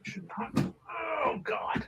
Oh, God.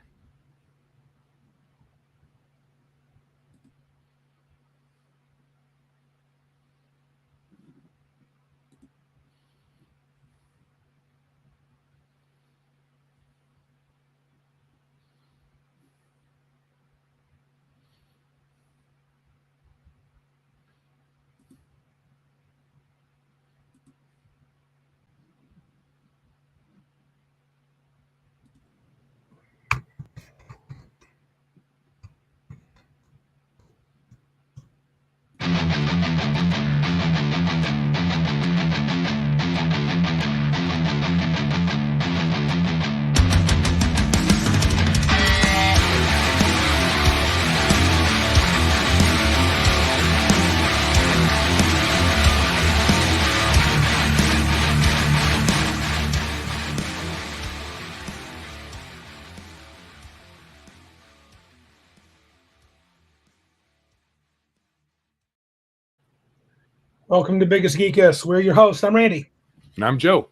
Welcome to Biggest Geekus. We're your hosts. I'm Randy. And I'm Joe.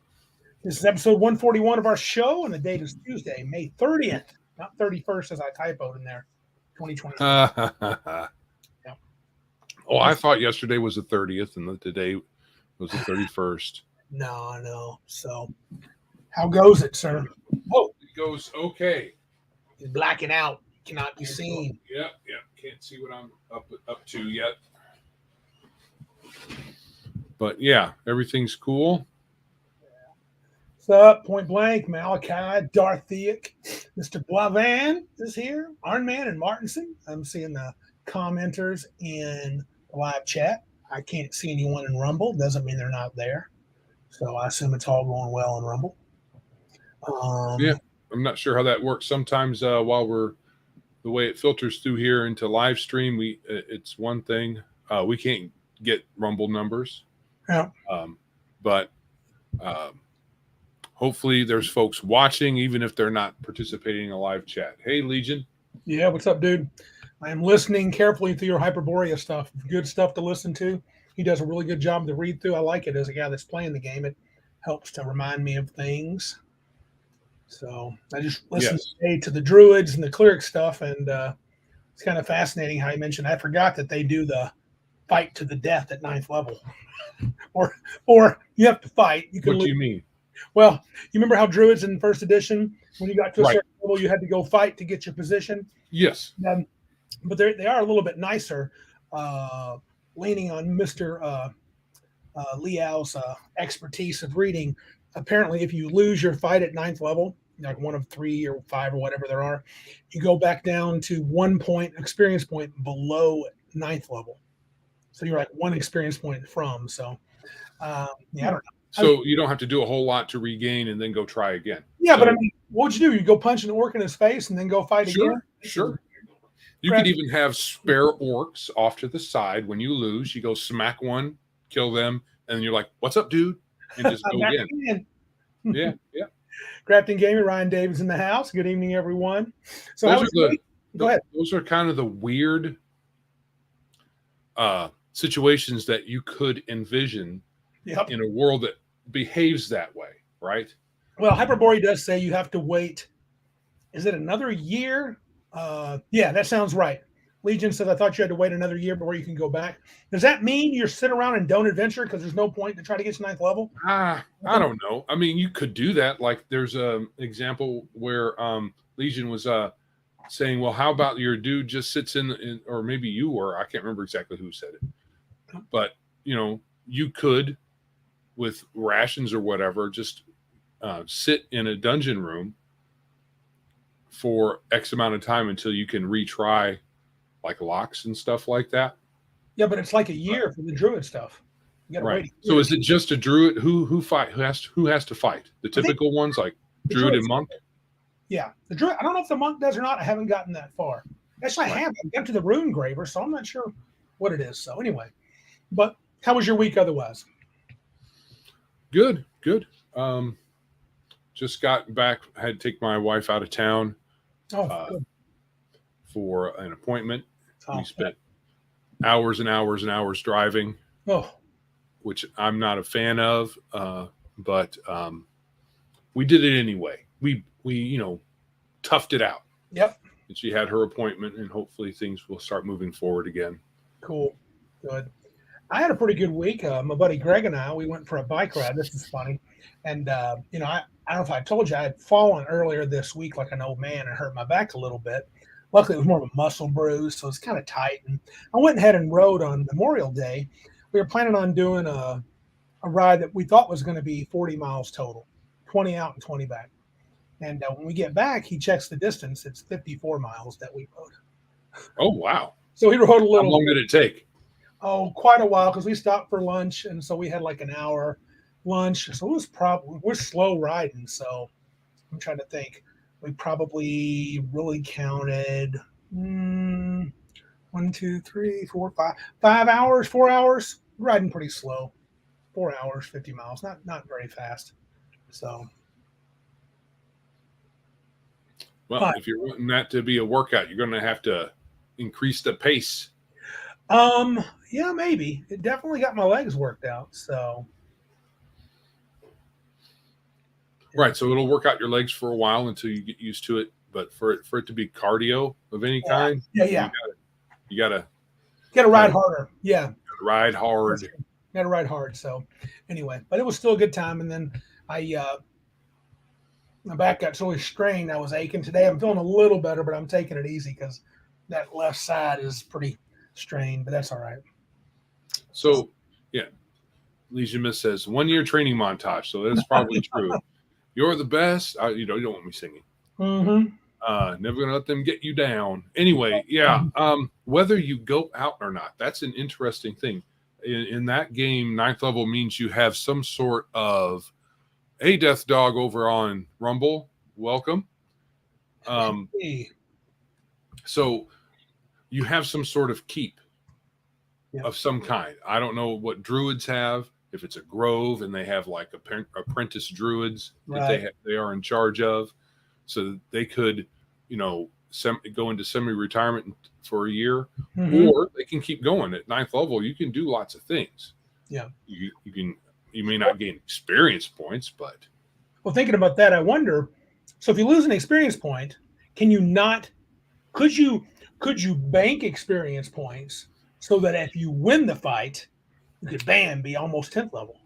This is episode 141 of our show, and the date is Tuesday, May 30th, not 31st, as I typoed in there, 2020. Yeah. Oh, I thought yesterday was the 30th and today was the 31st. No. So, how goes it, sir? Oh, it goes okay. He's blacking out. Cannot be seen. Yeah. Can't see what I'm up to yet. But yeah, everything's cool. What's up? Point Blank, Malachi, Darthiak, Mr. Boivin is here, Ironman and Martinson. I'm seeing the commenters in the live chat. I can't see anyone in Rumble. Doesn't mean they're not there. So I assume it's all going well in Rumble. Yeah, I'm not sure how that works. Sometimes while we're the way it filters through here into live stream, it's one thing. We can't get Rumble numbers. Yeah. But hopefully there's folks watching, even if they're not participating in a live chat. Hey, Legion. Yeah, what's up, dude? I am listening carefully through your Hyperborea stuff. Good stuff to listen to. He does a really good job to read through. I like it as a guy that's playing the game. It helps to remind me of things. So I just listened today to the Druids and the cleric stuff, and it's kind of fascinating how you mentioned. I forgot that they do the fight to the death at 9th level. or you have to fight. You can what do you mean? Well, you remember how Druids in first edition, when you got to a certain level, you had to go fight to get your position? Yes. But they are a little bit nicer, leaning on Mr. Liao's expertise of reading. Apparently, if you lose your fight at 9th level, like one of 3 or 5 or whatever there are, you go back down to 1 point, experience point below 9th level. So you're like 1 experience point from. So, I don't know. So you don't have to do a whole lot to regain and then go try again. Yeah, but I mean, what'd you do? You go punch an orc in his face and then go fight again? Sure. You could even have spare orcs off to the side. When you lose, you go smack one, kill them, and then you're like, "What's up, dude?" And just go again. Yeah. Crafting Gamer, Ryan Davis in the house. Good evening, everyone. So go ahead. Those are kind of the weird situations that you could envision in a world that behaves that way, right? Well, Hyperborea does say you have to wait. Is it another year? Yeah, that sounds right. Legion says, I thought you had to wait another year before you can go back. Does that mean you're sit around and don't adventure because there's no point to try to get to 9th level? I don't know. I mean, you could do that. Like there's an example where Legion was saying, well, how about your dude just sits in, or maybe you were, I can't remember exactly who said it. But, you could, with rations or whatever, just sit in a dungeon room for X amount of time until you can retry like locks and stuff like that. Yeah, but it's like a year for the druid stuff. You gotta wait. So is it just a druid who has to fight? The typical ones like druid and monk? Yeah. The druid, I don't know if the monk does or not. I haven't gotten that far. Actually, I have. I got to the rune graver, so I'm not sure what it is. So anyway. But how was your week otherwise? Good. Just got back. I had to take my wife out of town for an appointment. We spent hours and hours and hours driving, which I'm not a fan of, but we did it anyway. We we toughed it out. Yep. And she had her appointment, and hopefully things will start moving forward again. Cool. Good. I had a pretty good week. My buddy Greg and we went for a bike ride. This is funny. And, I don't know if I told you, I had fallen earlier this week like an old man and hurt my back a little bit. Luckily, it was more of a muscle bruise, so it's kind of tight. And I went ahead and rode on Memorial Day. We were planning on doing a ride that we thought was going to be 40 miles total, 20 out and 20 back. And when we get back, he checks the distance. It's 54 miles that we rode. Oh, wow. So he rode a little. How long did it take? Oh, quite a while, because we stopped for lunch, and so we had like an hour lunch. So it was we're slow riding. So I'm trying to think. We probably really counted 1, 2, 3, 4, 5 hours, 4 hours. Riding pretty slow. 4 hours, 50 miles. Not very fast. So. Well, if you're wanting that to be a workout, you're going to have to increase the pace. Yeah, maybe. It definitely got my legs worked out. So. Right. So it'll work out your legs for a while until you get used to it. But for it to be cardio of any kind, yeah. You gotta ride harder. Yeah. Ride hard. Gotta ride hard. So anyway, but it was still a good time. And then my back got really strained. I was aching today. I'm feeling a little better, but I'm taking it easy because that left side is pretty strained, but that's all right. So, yeah. Legion Miss says 1 year training montage. So that's probably true. You're the best. You don't want me singing. Mm-hmm. Never gonna let them get you down. Anyway, yeah. Whether you go out or not, that's an interesting thing. In that game, 9th level means you have some sort of Death Dog over on Rumble. Welcome. So you have some sort of keep of some kind. I don't know what druids have. If it's a grove and they have like apprentice druids that they are in charge of, so that they could, go into semi-retirement for a year, or they can keep going at 9th level. You can do lots of things. Yeah, you may not gain experience points, but thinking about that, I wonder. So if you lose an experience point, can you not? Could you bank experience points so that if you win the fight, you could be almost 10th level?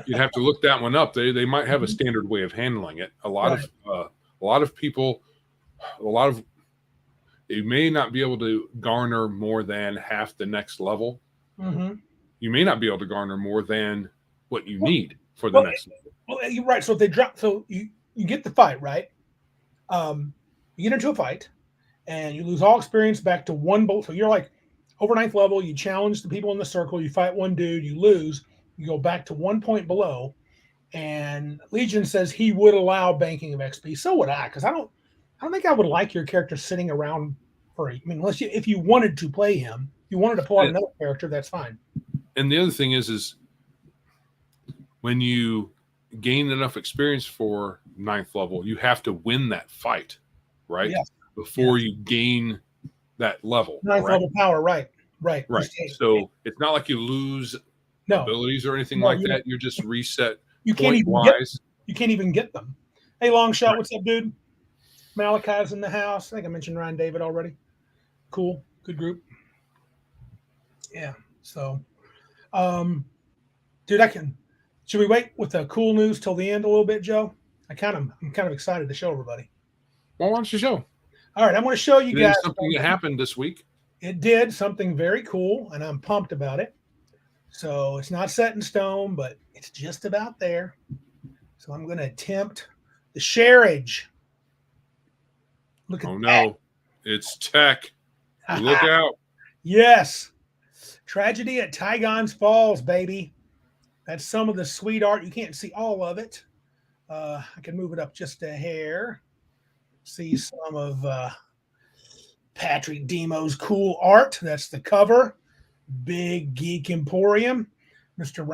You'd have to look that one up. They might have a standard way of handling it. A lot of people, you may not be able to garner more than half the next level. You may not be able to garner more than what you need for the next level. Well, you're right. So if they drop, so you get the fight, right? You get into a fight and you lose all experience back to one bolt. So you're like over 9th level, you challenge the people in the circle, you fight one dude, you lose, you go back to 1 point below. And Legion says he would allow banking of XP. So would I, because I don't think I would like your character sitting around unless if you wanted to play him, if you wanted to pull out another character, that's fine. And the other thing is when you gain enough experience for 9th level, you have to win that fight, right? Yes. Before you gain that level. 9th level power, right. So it's not like you lose abilities or anything like that. You're just reset. You can't even get them. Hey, long shot, what's up, dude? Malachi's in the house. I think I mentioned Ryan David already. Cool, good group. Yeah. So, dude, should we wait with the cool news till the end a little bit, Joe? I'm kind of excited to show everybody. Well, why don't you show? All right, I'm going to show you guys something that happened this week. It did something very cool, and I'm pumped about it. So it's not set in stone, but it's just about there. So I'm going to attempt the shareage. Look at that. No, it's tech. Look out. Yes. Tragedy at Tygon's Falls, baby. That's some of the sweet art. You can't see all of it. I can move it up just a hair. See some of Patrick Demo's cool art. That's the cover. Big Geek Emporium. Mr.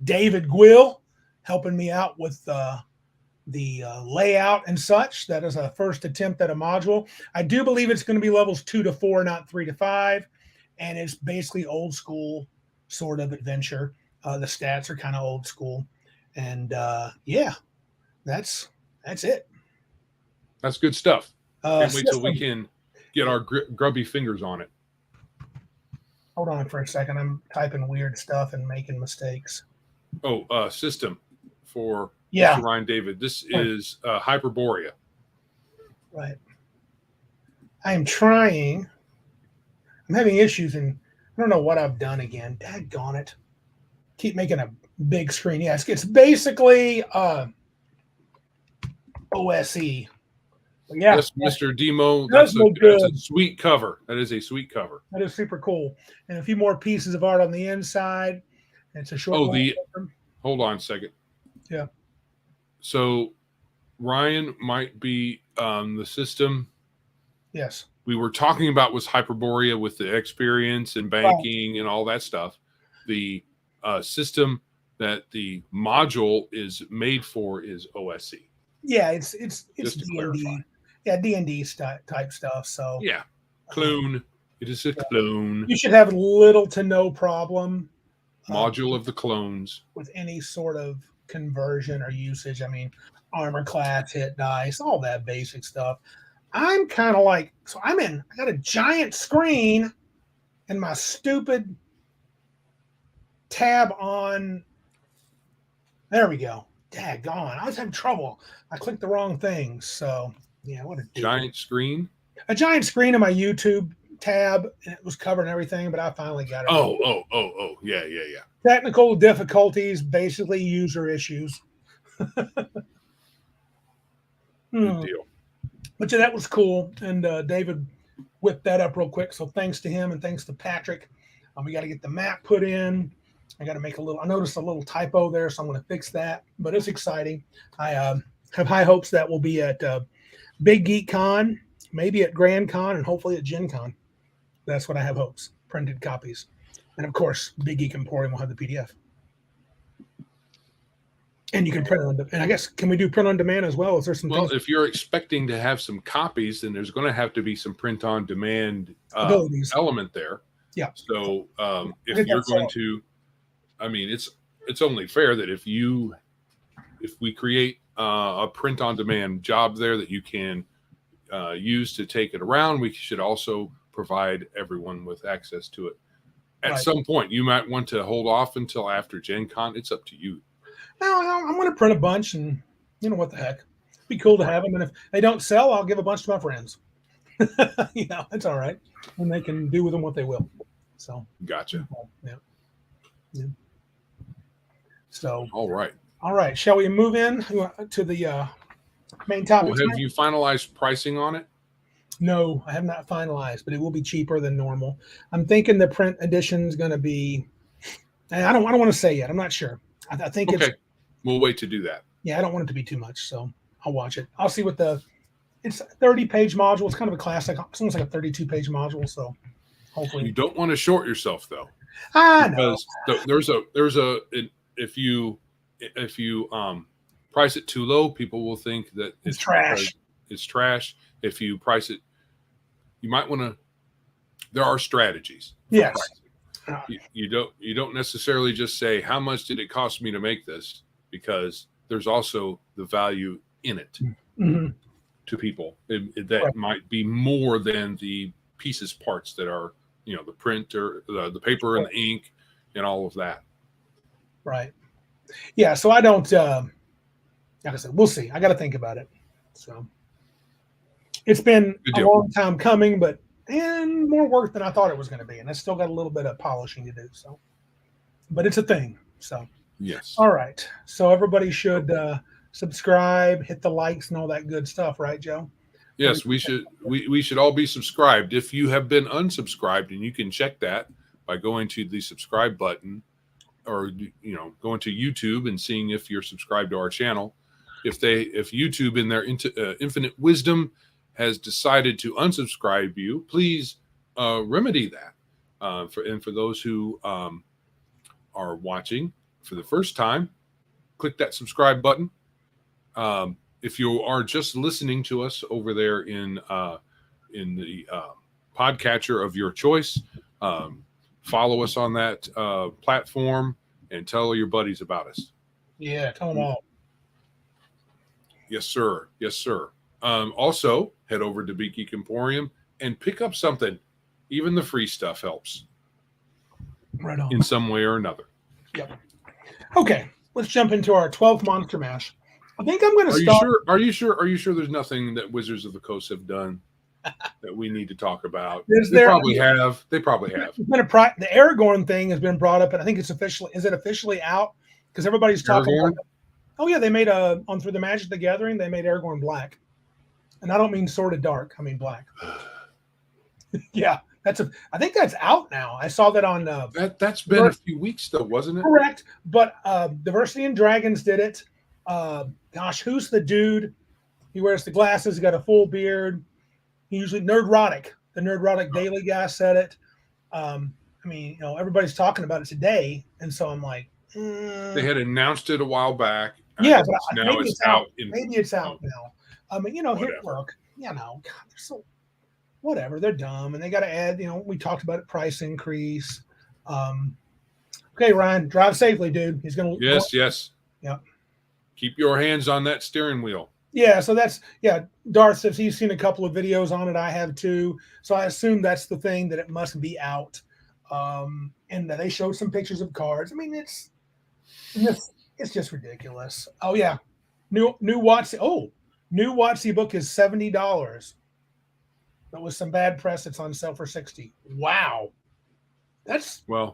David Gwill helping me out with the layout and such. That is a first attempt at a module. I do believe it's going to be levels 2 to 4, not 3 to 5. And it's basically old school sort of adventure. The stats are kind of old school. And yeah, that's it. That's good stuff. Can't wait till we System. can get our grubby fingers on it. Hold on for a second. I'm typing weird stuff and making mistakes. Oh, system for Yeah. Mr. Ryan David. This is Hyperborea. Right. I am trying. I'm having issues, and I don't know what I've done again. Daggone it. Keep making a big screen. Yes, it's basically OSE. But yeah, Yes, Mr. Demo. that's no That's a good. sweet cover. That is a sweet cover. That is super cool. And a few more pieces of art on the inside. It's a short. Hold on a second. Yeah. So Ryan might be the system. Yes. We were talking about was Hyperborea with the experience and banking and all that stuff. The system that the module is made for is OSE. Yeah, it's Just to D&D. clarify. Yeah, D&D type stuff. So yeah, clone. It is a clone. You should have little to no problem. Module of the clones with any sort of conversion or usage. I mean, armor class, hit dice, all that basic stuff. I'm kind of like, so I got a giant screen and my stupid tab on. There we go. Daggone. I was having trouble. I clicked the wrong thing. So, yeah, what a giant screen. A giant screen in my YouTube tab, and it was covering everything, but I finally got it. Oh. Yeah. Technical difficulties, basically user issues. Good deal. But yeah, that was cool. And David whipped that up real quick. So thanks to him and thanks to Patrick. We got to get the map put in. I got to make I noticed a little typo there, so I'm going to fix that. But it's exciting. I have high hopes that we'll be at Big Geek Con, maybe at Grand Con, and hopefully at Gen Con. That's what I have hopes. Printed copies. And of course, Big Geek Emporium will have the PDF. And you can print on, and I guess, can we do print on demand as well? Is there some things? If you're expecting to have some copies, then there's going to have to be some print on demand element there. Yeah. So if you're going to, I mean, it's only fair that if we create a print on demand job there that you can use to take it around, we should also provide everyone with access to it. At some point, you might want to hold off until after Gen Con. It's up to you. No, I'm going to print a bunch, and you know what the heck. It'd be cool to have them, and if they don't sell, I'll give a bunch to my friends. It's all right, and they can do with them what they will. So gotcha. Yeah. So all right. Shall we move in to the main topic? Well, have you finalized pricing on it? No, I have not finalized, but it will be cheaper than normal. I'm thinking the print edition is going to be. I don't want to say yet. I'm not sure. I think okay. We'll wait to do that. Yeah, I don't want it to be too much, so I'll watch it. I'll see what it's a 30-page module. It's kind of a classic. It's almost like a 32-page module, so hopefully. You don't want to short yourself though. I know. There's a if you price it too low, people will think that it's trash. It's trash. If you price it, you might want to. There are strategies. Yes. You don't necessarily just say how much did it cost me to make this, because there's also the value in it to people that might be more than the parts that are the printer, the paper and the ink and all of that. Right. Yeah. So I don't. Like I said, we'll see. I got to think about it. So it's been a long time coming, but. And more work than I thought it was going to be. And I still got a little bit of polishing to do. So, but it's a thing. So, yes. All right. So everybody should subscribe, hit the likes and all that good stuff. Right, Joe? Yes, we should all be subscribed. If you have been unsubscribed, and you can check that by going to the subscribe button or, going to YouTube and seeing if you're subscribed to our channel. If YouTube in their infinite wisdom has decided to unsubscribe you, please remedy that. For those who are watching for the first time, click that subscribe button. If you are just listening to us over there in the podcatcher of your choice, follow us on that platform and tell your buddies about us. Yeah, tell them all. Yes, sir. Yes, sir. Also, head over to Beat Geek Emporium and pick up something. Even the free stuff helps Right on. in some way or another. Yep. Okay, let's jump into our 12th Monster Mash. I think I'm going to Are you start. sure? Are you sure? Are you sure there's nothing that Wizards of the Coast have done that we need to talk about? Is They there? probably have. They probably have. It's been the Aragorn thing has been brought up, and I think it's officially. Is it officially out? Because everybody's talking about. Aragorn? Oh yeah, they made on through the Magic the Gathering. They made Aragorn black, and I don't mean sort of dark. I mean black. Yeah, I think that's out now. I saw that on. That's been a few weeks though, wasn't it? Correct, but Diversity and Dragons did it. Gosh, who's the dude? He wears the glasses. He got a full beard. He usually Nerdrotic. The Nerdrotic Daily guy said it. I mean, everybody's talking about it today, and so I'm like, They had announced it a while back. Yeah, but now it's out. Maybe it's out now. I mean, here, look, God, they're so whatever. They're dumb, and they got to add. We talked about it, price increase. Okay, Ryan, drive safely, dude. He's gonna. Yes. Yeah. Keep your hands on that steering wheel. Yeah, so Darth says he's seen a couple of videos on it. I have too. So I assume that's the thing, that it must be out. And they showed some pictures of cards. I mean, it's just ridiculous. Oh yeah. New WotC book is $70. But with some bad press, it's on sale for $60. Wow. That's a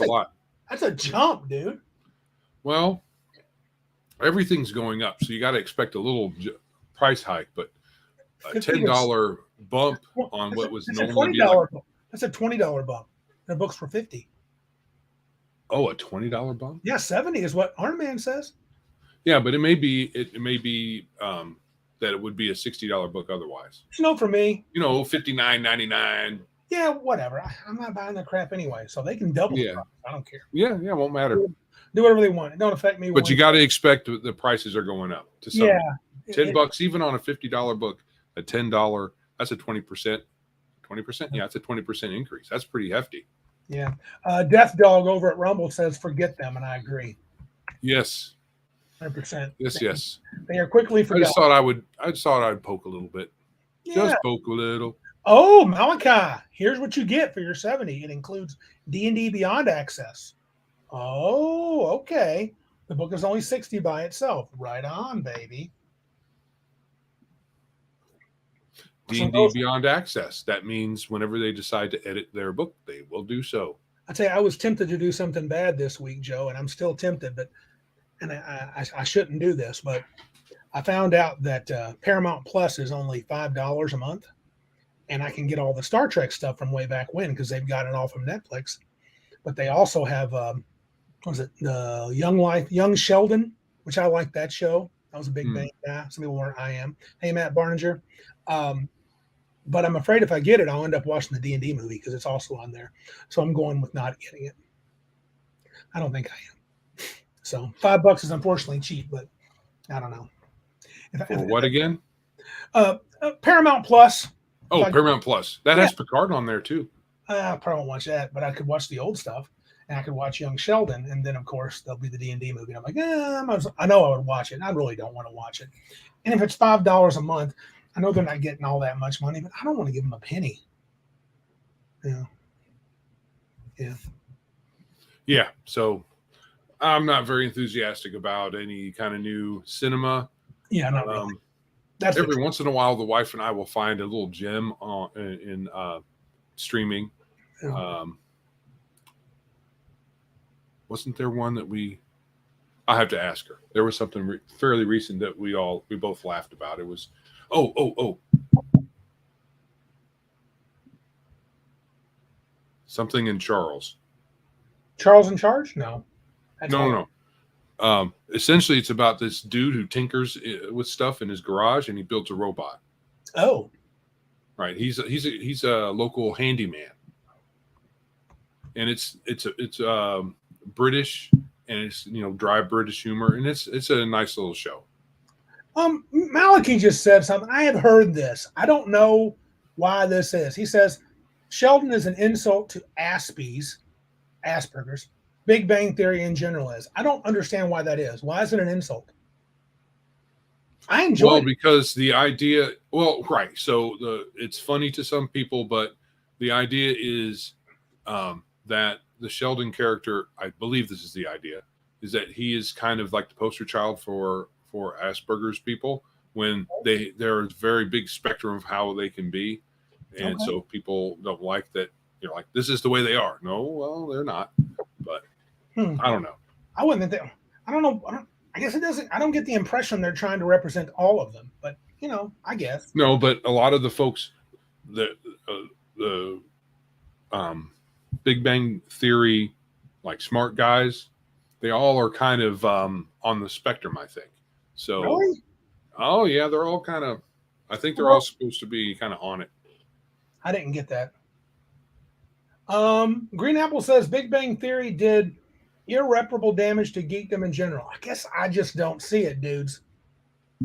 lot. That's a jump, dude. Well, everything's going up, so you got to expect a little price hike, but a $10 bump on what was normally that's a $20 bump. The books for $50. Oh, a $20 bump? Yeah, 70 is what Iron Man says. Yeah, but it may be that it would be a $60 book otherwise. For me, $59.99. Yeah, whatever. I'm not buying their crap anyway, so they can double the price. I don't care. Yeah, it won't matter. Do whatever they want. It don't affect me. But you got to expect the prices are going up to some. Yeah, $10 even on a $50 book. A $10, that's a 20%. 20%? Yeah, it's a 20% increase. That's pretty hefty. Yeah. Death Dog over at Rumble says, forget them, and I agree. Yes. 100%. Yes. They are quickly forgotten. I just thought I'd poke a little bit. Yeah. Just poke a little. Oh, Malachi, here's what you get for your 70. It includes D&D Beyond access. Oh, okay. The book is only $60 by itself. Right on, baby. D&D Beyond access. That means whenever they decide to edit their book, they will do so. I tell you, I was tempted to do something bad this week, Joe, and I'm still tempted, and I shouldn't do this, but I found out that Paramount Plus is only $5 a month, and I can get all the Star Trek stuff from way back when because they've got it all from Netflix. But they also have the Young Sheldon, which I like that show. I was a Big Bang guy. Some people weren't. I am. Hey, Matt Barninger. But I'm afraid if I get it, I'll end up watching the D&D movie because it's also on there. So I'm going with not getting it. I don't think I am. So $5 is unfortunately cheap, but I don't know. What again? Paramount Plus. Oh, Paramount Plus. That has Picard on there too. I probably won't watch that, but I could watch the old stuff, and I could watch Young Sheldon, and then of course there'll be the D&D movie. And I'm like, I know I would watch it. I really don't want to watch it. And if it's $5 a month, I know they're not getting all that much money, but I don't want to give them a penny. Yeah. So I'm not very enthusiastic about any kind of new cinema. Yeah, not really. That's every once in a while, the wife and I will find a little gem in streaming. Wasn't there one that I have to ask her. There was something fairly recent that we both laughed about. It was, something in Charles. Charles in Charge? No. No. Essentially, it's about this dude who tinkers with stuff in his garage, and he builds a robot. Oh, right. He's a local handyman, and it's British, and it's dry British humor, and it's a nice little show. Malachi just said something. I have heard this. I don't know why this is. He says Sheldon is an insult to Asperger's. Big Bang Theory in general is. I don't understand why that is. Why is it an insult? I Well, enjoyed it. because the idea, well, right. So it's funny to some people, but the idea is that the Sheldon character, I believe this is the idea, is that he is kind of like the poster child for Asperger's people when there's a very big spectrum of how they can be, and Okay. so people don't like that. You're like, this is the way they are. No, well, they're not. But Hmm. I don't know. I wouldn't think. I don't know. I guess it doesn't. I don't get the impression they're trying to represent all of them. But I guess. No, but a lot of the folks, the Big Bang Theory, like smart guys, they all are kind of on the spectrum, I think. So, Really? oh yeah, they're all kind of. I think they're all Well, supposed to be kind of on it. I didn't get that. Green Apple says Big Bang Theory did irreparable damage to geekdom in general. I guess I just don't see it, dudes.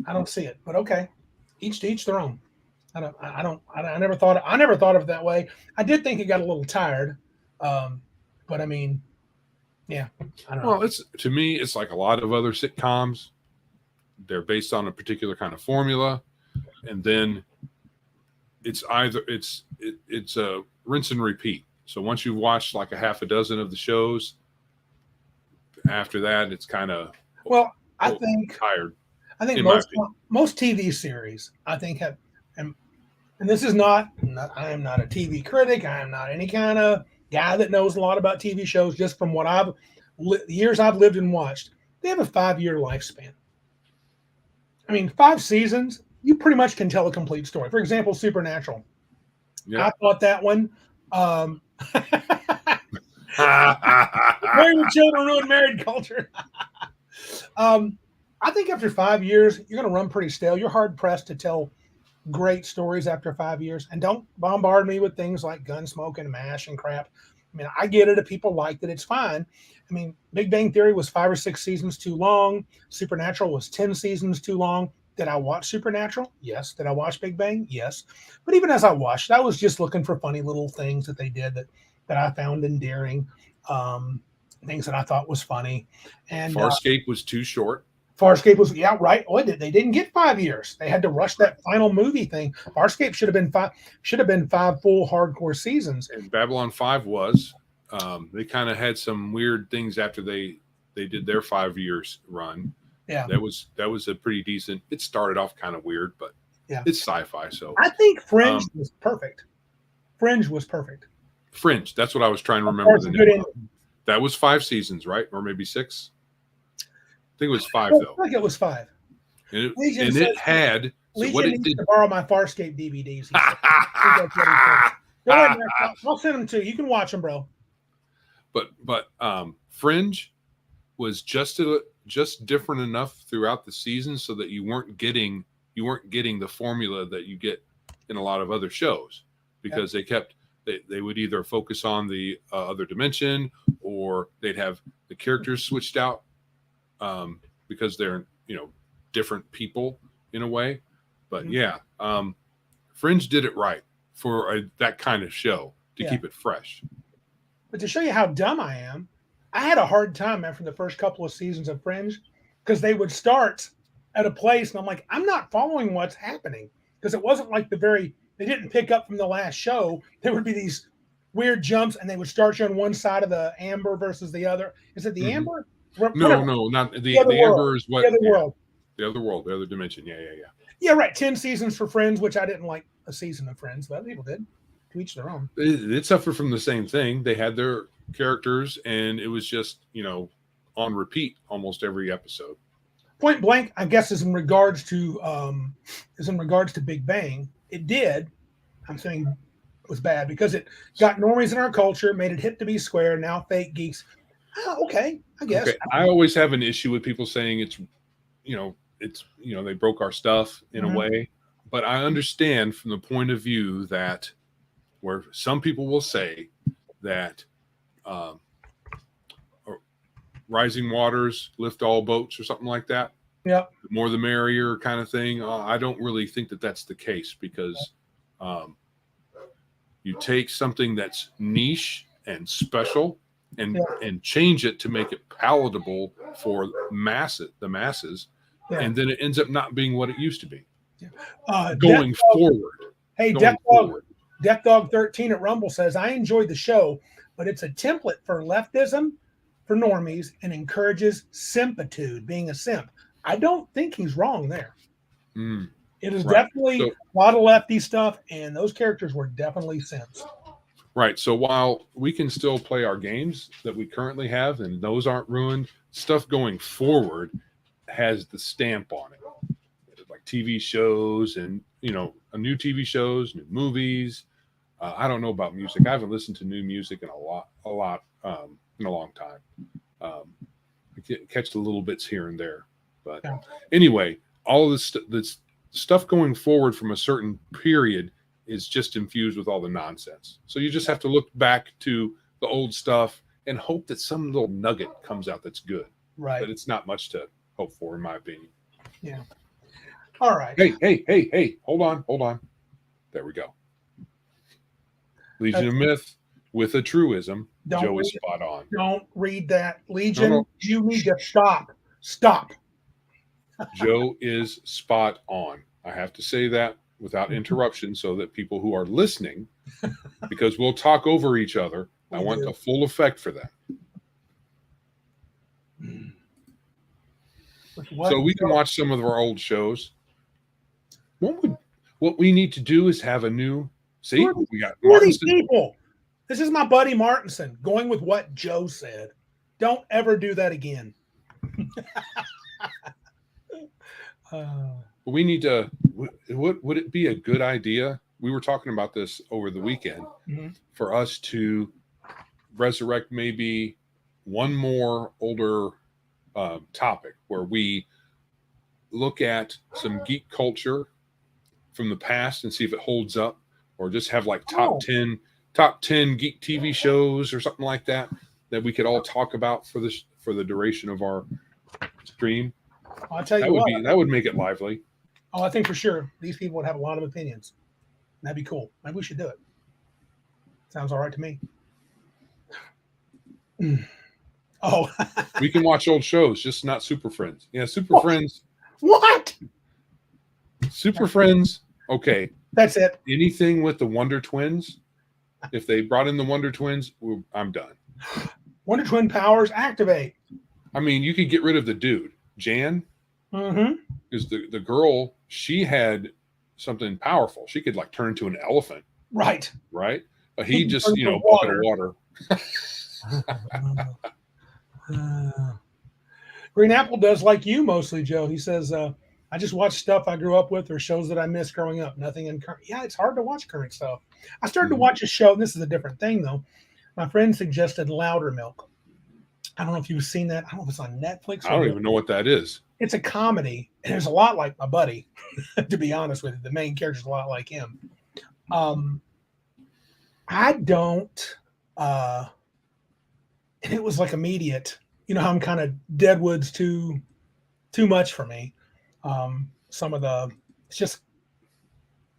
I don't see it. But okay, each to each their own. I never thought. I never thought of it that way. I did think it got a little tired. Um, but I mean, yeah, I don't know. Well, it's to me, it's like a lot of other sitcoms. They're based on a particular kind of formula, and then it's either it's a rinse and repeat. So once you've watched like a half a dozen of the shows, after that, it's kind of Well, I think tired, I think in my opinion. most TV series I think have and this is not I am not a TV critic. I am not any kind of guy that knows a lot about TV shows. Just from what years I've lived and watched, they have a 5-year lifespan. I mean, 5 seasons, you pretty much can tell a complete story. For example, Supernatural. Yeah. I thought that one. Married with children ruined married culture. I think after 5 years, you're going to run pretty stale. You're hard pressed to tell great stories after 5 years. And don't bombard me with things like Gunsmoke and MASH and crap. I mean, I get it if people liked it, it's fine. I mean, Big Bang Theory was 5 or 6 seasons too long. Supernatural was 10 seasons too long. Did I watch Supernatural? Yes. Did I watch Big Bang? Yes. But even as I watched, I was just looking for funny little things that they did that I found endearing, things that I thought was funny. And Farscape was too short. Farscape was right. Oh, they didn't get 5 years. They had to rush that final movie thing. Farscape should have been 5 full hardcore seasons. And Babylon 5 was. They kind of had some weird things after they did their 5 years run. Yeah, that was a pretty decent. It started off kind of weird, but yeah, it's sci-fi. So I think Fringe was perfect. Fringe was perfect. Fringe. That's what I was trying to remember the name of. That was 5 seasons, right? Or maybe 6. I think it was 5 though. I think it was 5. And it had. Legion what it needs did to borrow my Farscape DVDs. Go ahead, I'll send them to you. You can watch them, bro. But Fringe was just different enough throughout the season so that you weren't getting the formula that you get in a lot of other shows, because they would either focus on the other dimension, or they'd have the characters switched out because they're different people in a way. But Fringe did it right for that kind of show to keep it fresh. But to show you how dumb I am, I had a hard time after the first couple of seasons of Fringe, because they would start at a place and I'm like, I'm not following what's happening, because it wasn't like they didn't pick up from the last show. There would be these weird jumps and they would start you on one side of the amber versus the other. Is it the amber? No, not the amber is what the other world. The other world, the other dimension. Yeah. Yeah, right. 10 seasons for Friends, which I didn't like a season of Friends, but people did. To each their own. It suffered from the same thing. They had their characters, and it was just on repeat almost every episode. Point blank, I guess, is in regards to Big Bang. It did. I'm saying it was bad because it got normies in our culture, made it hip to be square. Now fake geeks. Okay, I guess. Okay. I always have an issue with people saying it's they broke our stuff in a way, but I understand from the point of view that where some people will say that rising waters lift all boats or something like that. Yeah. The more the merrier kind of thing. I don't really think that that's the case, because you take something that's niche and special and change it to make it palatable for the masses, Yeah. and then it ends up not being what it used to be. Death Going Dog- forward. Hey, Going forward. Death Dog 13 at Rumble says, I enjoyed the show, but it's a template for leftism for normies and encourages simpitude, being a simp. I don't think he's wrong there. Mm, It is right. definitely So- a lot of lefty stuff, and those characters were definitely simps. Right. So while we can still play our games that we currently have, and those aren't ruined, stuff going forward has the stamp on it. Like TV shows and, new TV shows, new movies. I don't know about music. I haven't listened to new music in a lot in a long time. I catch the little bits here and there. But anyway, all this stuff going forward from a certain period is just infused with all the nonsense. So you just have to look back to the old stuff and hope that some little nugget comes out that's good. Right. But it's not much to hope for, in my opinion. Yeah. All right. Hey. Hold on. There we go. Legion of Myth with a truism. Joe is spot on. Don't read that. Legion, No. You need to stop. Stop. Joe is spot on. I have to say that without interruption so that people who are listening, because we'll talk over each other, I want the full effect for that. So we can watch some of our old shows. What we need to do is have a new. See, we got these people. This is my buddy Martinson going with what Joe said. Don't ever do that again. We need to. Would it be a good idea? We were talking about this over the weekend for us to resurrect maybe one more older topic where we look at some geek culture from the past and see if it holds up, or just have like top 10 geek TV shows or something like that we could all talk about for the duration of our stream. I'll tell you that would make it lively. Oh, I think for sure these people would have a lot of opinions. That'd be cool. Maybe we should do it. Sounds all right to me. Oh, we can watch old shows, just not Super Friends. Yeah, Super Friends. What? Super Friends. Okay, that's it. Anything with the Wonder Twins. If they brought in the Wonder Twins, I'm done. Wonder Twin powers activate. I mean, you could get rid of the dude, Jan. Because the girl, she had something powerful. She could like turn into an elephant. Right. But he just, bucket of water. Green Apple does like you mostly, Joe. He says, I just watch stuff I grew up with or shows that I missed growing up. Nothing in current. Yeah, it's hard to watch current stuff. I started to watch a show. And this is a different thing, though. My friend suggested Louder Milk. I don't know if you've seen that. I don't know if it's on Netflix. I don't even know what that is. It's a comedy. And it's a lot like my buddy, to be honest with you. The main character's a lot like him. I don't. And it was like immediate. You know how I'm kind of Deadwood's too much for me. Some of it's just,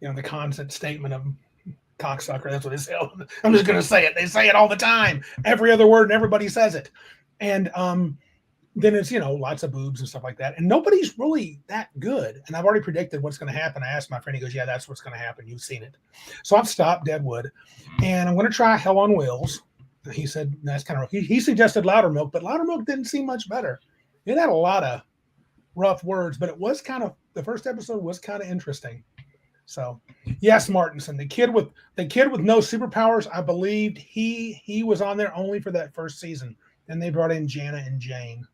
the constant statement of cocksucker. That's what it's. I'm just going to say it. They say it all the time. Every other word, and everybody says it. And then it's, lots of boobs and stuff like that. And nobody's really that good. And I've already predicted what's going to happen. I asked my friend, he goes, yeah, that's what's going to happen. You've seen it. So I've stopped Deadwood and I'm going to try Hell on Wheels. He said, that's kind of, he suggested Louder Milk, but Louder Milk didn't seem much better. It had a lot of rough words, but it was the first episode was kind of interesting. So yes, Martinson, the kid with no superpowers, I believed he was on there only for that first season. Then they brought in Jana and Jane.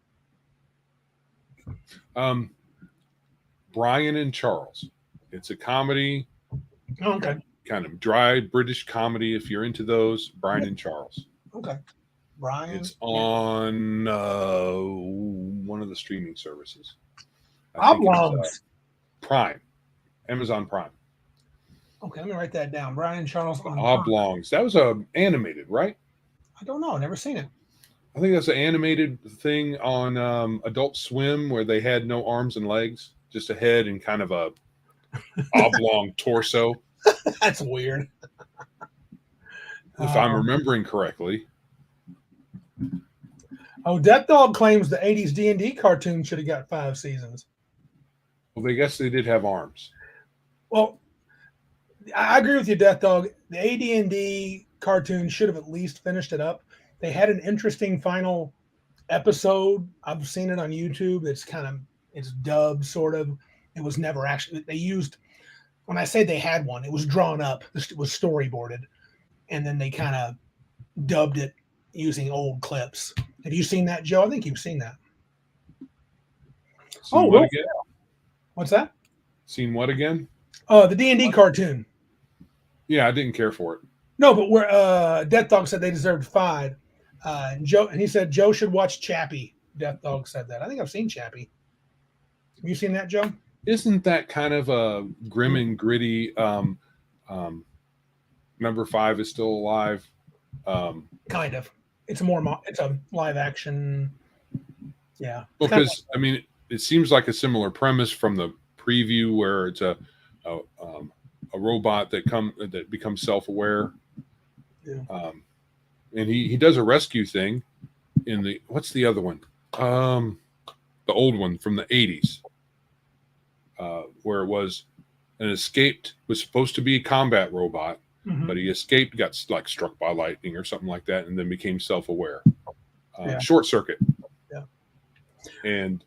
Brian and Charles. It's a comedy. Okay. Kind of dry British comedy. If you're into those, Brian and Charles. Okay. Brian. It's on one of the streaming services. Oblongs. Prime. Amazon Prime. Okay, let me write that down. Brian and Charles on Oblongs. That was animated, right? I don't know. I've never seen it. I think that's an animated thing on Adult Swim where they had no arms and legs, just a head and kind of a oblong torso. That's weird. If I'm remembering correctly. Oh, Death Dog claims the 80s D&D cartoon should have got 5 seasons. Well, they guess they did have arms. Well, I agree with you, Death Dog. The AD&D cartoon should have at least finished it up. They had an interesting final episode. I've seen it on YouTube. It's dubbed sort of. It was never actually they used when I say they had one, it was drawn up. It was storyboarded, and then they kind of dubbed it using old clips. Have you seen that, Joe? I think you've seen that. Seen Oh, what well, again? what's that? Seen what again? The D&D cartoon. Yeah, I didn't care for it. No, but where Death Dog said they deserved 5. And he said Joe should watch Chappie. Death Dog said that. I think I've seen Chappie. Have you seen that, Joe? Isn't that kind of a grim and gritty? Number 5 is still alive. Kind of. It's it's a live action. Yeah. Because I mean, it seems like a similar premise from the preview where it's a robot that becomes self-aware. Yeah. And he does a rescue thing in what's the other one? The old one from the 80s. Where it was was supposed to be a combat robot, but he escaped, got like struck by lightning or something like that, and then became self-aware. Short Circuit. Yeah. And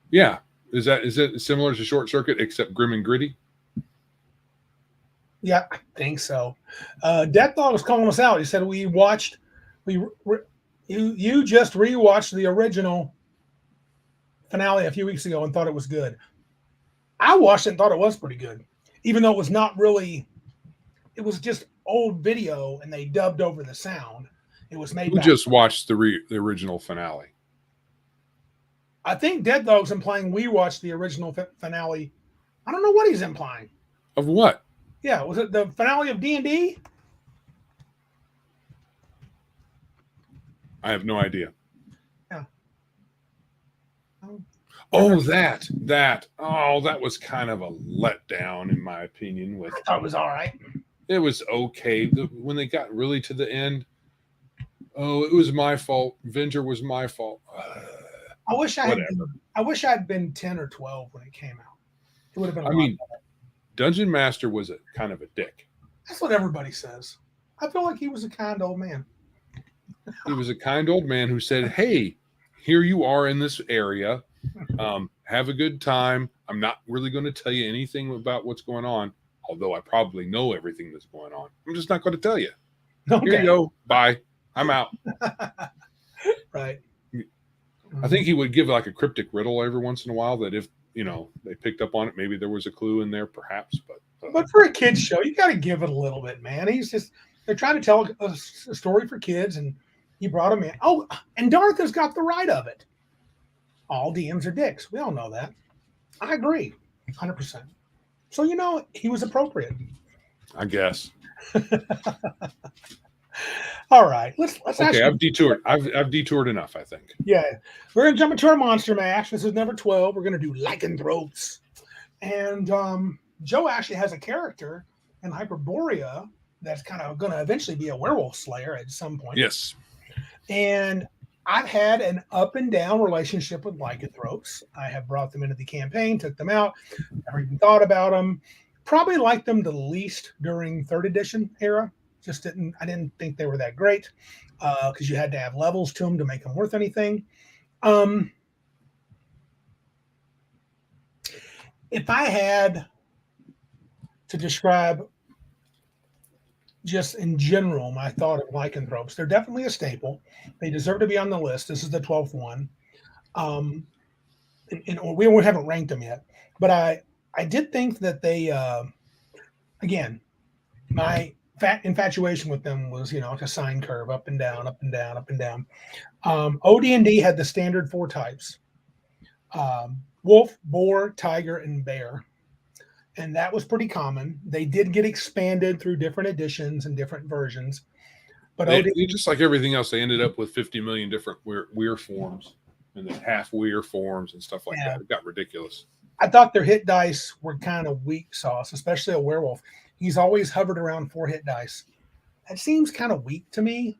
yeah, is it similar to Short Circuit except grim and gritty? Yeah, I think so. Death Dog was calling us out. He said you just rewatched the original finale a few weeks ago and thought it was good. I watched it and thought it was pretty good, even though it was not really. It was just old video and they dubbed over the sound. It was made. Who just watched the original finale? I think Dead Dog's implying we watched the original finale. I don't know what he's implying. Of what? Yeah, was it the finale of D&D? I have no idea. Yeah. Oh, that was kind of a letdown in my opinion. I thought it was all right. It was okay. When they got really to the end, it was my fault. Venger was my fault. I wish I'd been 10 or 12 when it came out. It would have been. I mean, Dungeon Master was a kind of a dick. That's what everybody says. I feel like he was a kind old man. He was a kind old man who said, "Hey, here you are in this area. Have a good time. I'm not really going to tell you anything about what's going on, although I probably know everything that's going on. I'm just not going to tell you. Okay. Here you go. Bye. I'm out." Right. I think he would give like a cryptic riddle every once in a while that if they picked up on it, maybe there was a clue in there, perhaps. But for a kids show, you got to give it a little bit, man. They're trying to tell a story for kids, and he brought him in. Oh, and Darth has got the right of it. All DMs are dicks. We all know that. I agree, 100%. So he was appropriate. I guess. All right, let's. Okay, I've detoured. I've detoured enough, I think. Yeah, we're gonna jump into our monster mash. This is number 12. We're gonna do Lycanthropes, and Joe actually has a character in Hyperborea that's kind of gonna eventually be a werewolf slayer at some point. Yes. And I've had an up and down relationship with Lycanthropes. I have brought them into the campaign, took them out, never even thought about them. Probably liked them the least during 3rd edition era. I didn't think they were that great because you had to have levels to them to make them worth anything. If I had to describe just in general my thought of Lycanthropes, they're definitely a staple. They deserve to be on the list. This is the 12th one. And we haven't ranked them yet. But I did think that they, again, my infatuation with them was, like a sine curve, up and down, up and down, up and down. OD&D had the standard 4 types: wolf, boar, tiger, and bear. And that was pretty common. They did get expanded through different editions and different versions. But just like everything else, they ended up with 50 million different weir forms and then half weir forms and stuff like that. It got ridiculous. I thought their hit dice were kind of weak sauce, especially a werewolf. He's always hovered around 4 hit dice. That seems kind of weak to me.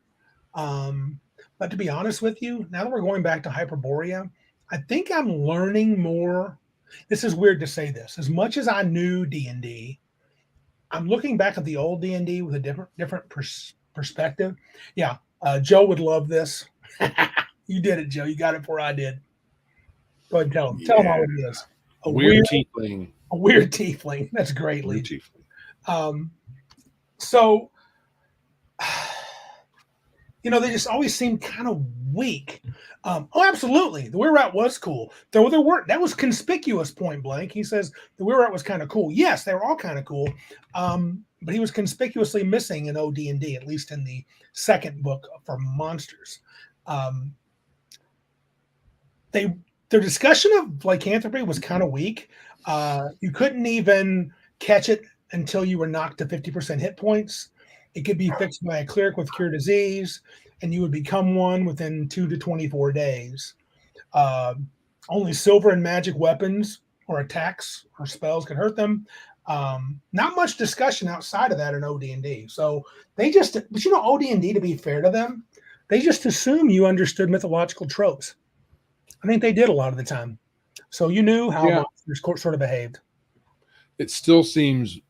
But to be honest with you, now that we're going back to Hyperborea, I think I'm learning more this is weird to say this. As much as I knew D&D, I'm looking back at the old D&D with a different perspective. Yeah, Joe would love this. You did it, Joe. You got it before I did. Go ahead and tell him. Tell him all Yeah. it is. Weird tiefling. A weird tiefling. That's great, Weird Lee. tiefling. So, they just always seemed kind of weak. Absolutely. The Weir Rat was cool. Though there weren't, that was conspicuous, point blank. He says the Weir Rat was kind of cool. Yes, they were all kind of cool. But he was conspicuously missing in OD&D, at least in the second book for monsters. Their discussion of lycanthropy was kind of weak. You couldn't even catch it until you were knocked to 50% hit points. It could be fixed by a cleric with cure disease, and you would become one within 2 to 24 days. Only silver and magic weapons or attacks or spells could hurt them. Not much discussion outside of that in OD&D. So but OD&D, to be fair to them, they just assume you understood mythological tropes. I think they did a lot of the time. So you knew how monsters sort of behaved. It still seems,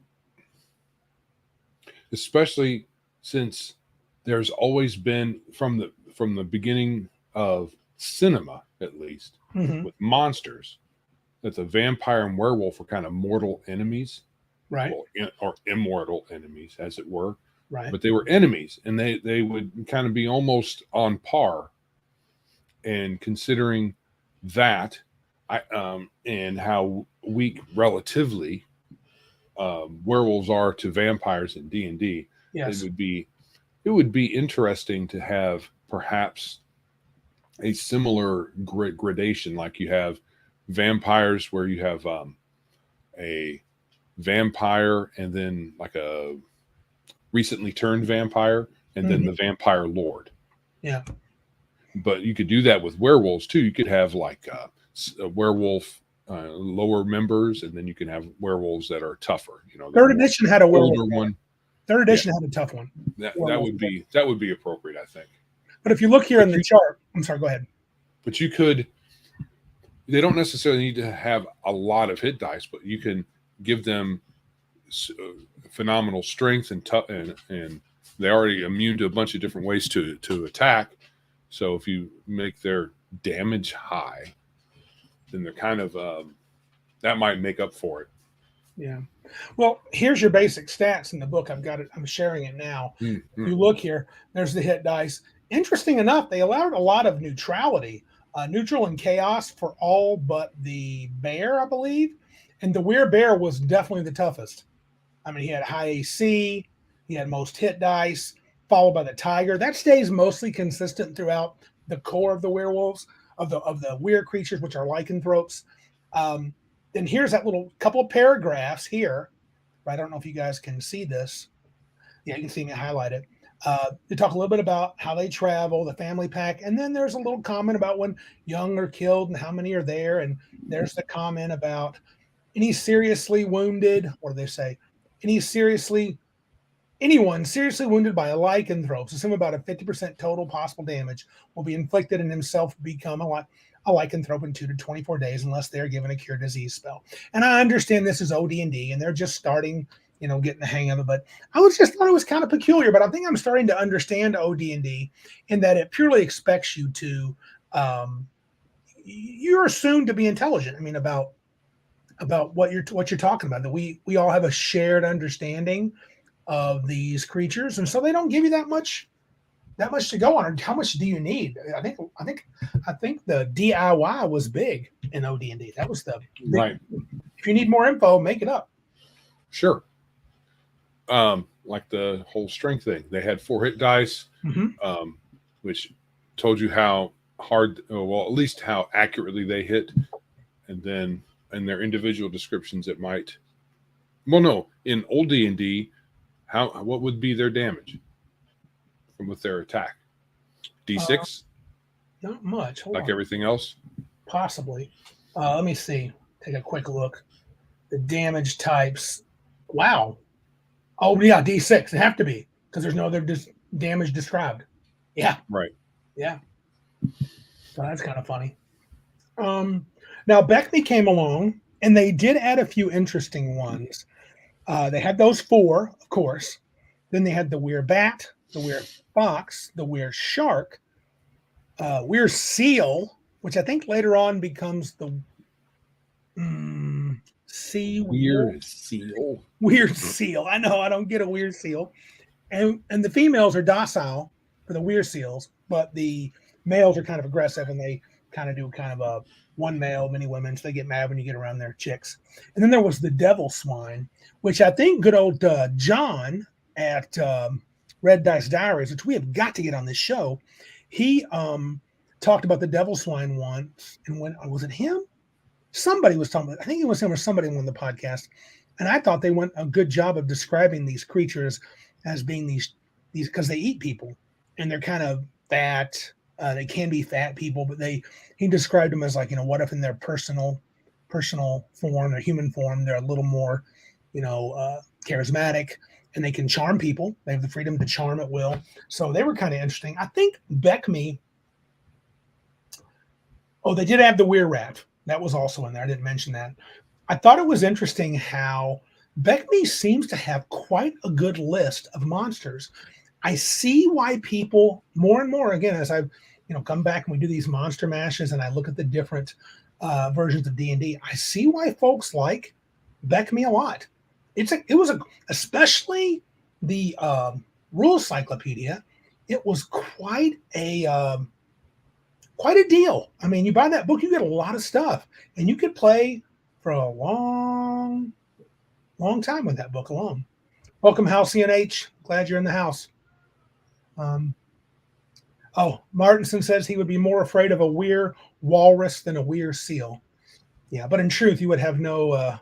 especially since there's always been from the beginning of cinema, at least, with monsters, that the vampire and werewolf are kind of mortal enemies, right? Or immortal enemies, as it were, right? But they were enemies, and they would kind of be almost on par. And considering that, and how weak relatively werewolves are to vampires in D&D, yes, it would be interesting to have perhaps a similar gradation, like you have vampires, where you have a vampire and then like a recently turned vampire, and then the vampire lord. Yeah. But you could do that with werewolves too. You could have like a werewolf lower members, and then you can have werewolves that are tougher. Third edition had a werewolf one. Third edition had a tough one. That would be appropriate, I think. But if you look here in the chart, I'm sorry, go ahead. But you could. They don't necessarily need to have a lot of hit dice, but you can give them phenomenal strength and they're already immune to a bunch of different ways to attack. So if you make their damage high, then they're kind of that might make up for it. Yeah. Well, here's your basic stats in the book. I've got it. I'm sharing it now. Mm-hmm. If you look here, there's the hit dice. Interesting enough, they allowed a lot of neutrality, neutral and chaos for all but the bear, I believe. And the Weir Bear was definitely the toughest. I mean, he had high AC. He had most hit dice, followed by the tiger. That stays mostly consistent throughout the core of the werewolves, of the weird creatures, which are lycanthropes. Then here's that little couple of paragraphs here. Right? I don't know if you guys can see this. Yeah, you can see me highlight it. They talk a little bit about how they travel, the family pack, and then there's a little comment about when young are killed and how many are there. And there's the comment about any seriously wounded, or they say, anyone seriously wounded by a lycanthrope, assume about a 50% total possible damage will be inflicted and himself become a lycanthrope in 2 to 24 days unless they're given a cure disease spell. And I understand this is OD&D and they're just starting, getting the hang of it. But I thought it was kind of peculiar. But I think I'm starting to understand OD&D in that it purely expects you to, you're assumed to be intelligent. I mean, about what you're talking about, that we all have a shared understanding of these creatures, and so they don't give you that much to go on. How much do you need? I think the DIY was big in OD&D. That was the big, right. If you need more info, make it up. Sure. Like the whole strength thing, they had 4 hit dice, which told you how hard, well, at least how accurately they hit, and then in their individual descriptions, it might. Well, no, in old D&D, what would be their damage with their attack? D6? Not much. Hold like on. Everything else? Possibly. Let me see. Take a quick look. The damage types. Wow. Oh, yeah, D6. They have to be, because there's no other damage described. Yeah. Right. Yeah. So that's kind of funny. Now, Beckme came along And they did add a few interesting ones. They had those four, of course. Then they had the weir bat, the weir fox, the weir shark, weir seal, which I think later on becomes the sea wolf. Weird seal. Weird seal. I know I don't get a weird seal. And the females are docile for the weir seals, but the males are kind of aggressive and they kind of do kind of a one male, many women. So they get mad when you get around their chicks. And then there was the devil swine, which I think good old John at Red Dice Diaries, which we have got to get on this show, he talked about the devil swine once. And when was it him? Somebody was talking about, I think it was him or somebody on the podcast. And I thought they went a good job of describing these creatures as being these because they eat people and they're kind of fat. They can be fat people, but he described them as like, what if in their personal form or human form, they're a little more, charismatic and they can charm people. They have the freedom to charm at will. So they were kind of interesting. I think Beckme. Oh, they did have the weir rat. That was also in there. I didn't mention that. I thought it was interesting how Beckme seems to have quite a good list of monsters. I see why people more and more, again, as I've come back and we do these monster mashes and I look at the different versions of D&D, I see why folks like Beckme a lot. Especially the Rule Cyclopedia. It was quite a deal. I mean, you buy that book, you get a lot of stuff, and you could play for a long time with that book alone. Welcome, Halcyon H. Glad you're in the house. Martinson says he would be more afraid of a weir walrus than a weir seal. Yeah, but in truth, you would have no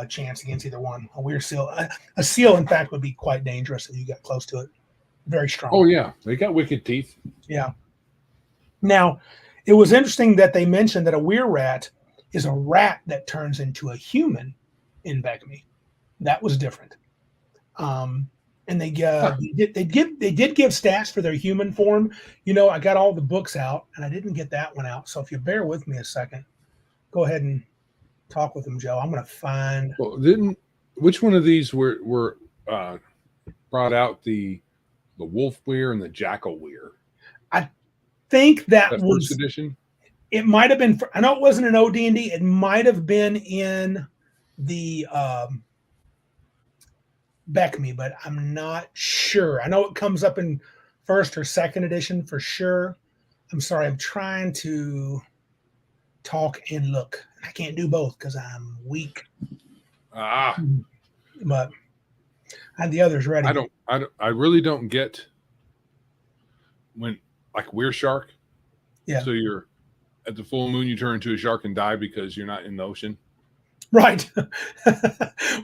chance against either one. A weir seal, a seal, in fact, would be quite dangerous if you got close to it. Very strong. Oh yeah, they got wicked teeth. Yeah. Now, it was interesting that they mentioned that a weir rat is a rat that turns into a human in Beckme. That was different. And they did give stats for their human form. I got all the books out, and I didn't get that one out. So if you bear with me a second, go ahead and talk with them, Joe. I'm going to find. Well, which one of these were brought out the wolf weir and the jackal weir? I think that was first edition. It might have been. I know it wasn't an OD&D. It might have been in the Beckme, but I'm not sure. I know it comes up in first or second edition for sure. I'm sorry. I'm trying to talk and look. I can't do both because I'm weak. But I have the others ready. I really don't get when like weir shark. Yeah. So you're at the full moon, you turn into a shark and die because you're not in the ocean. Right.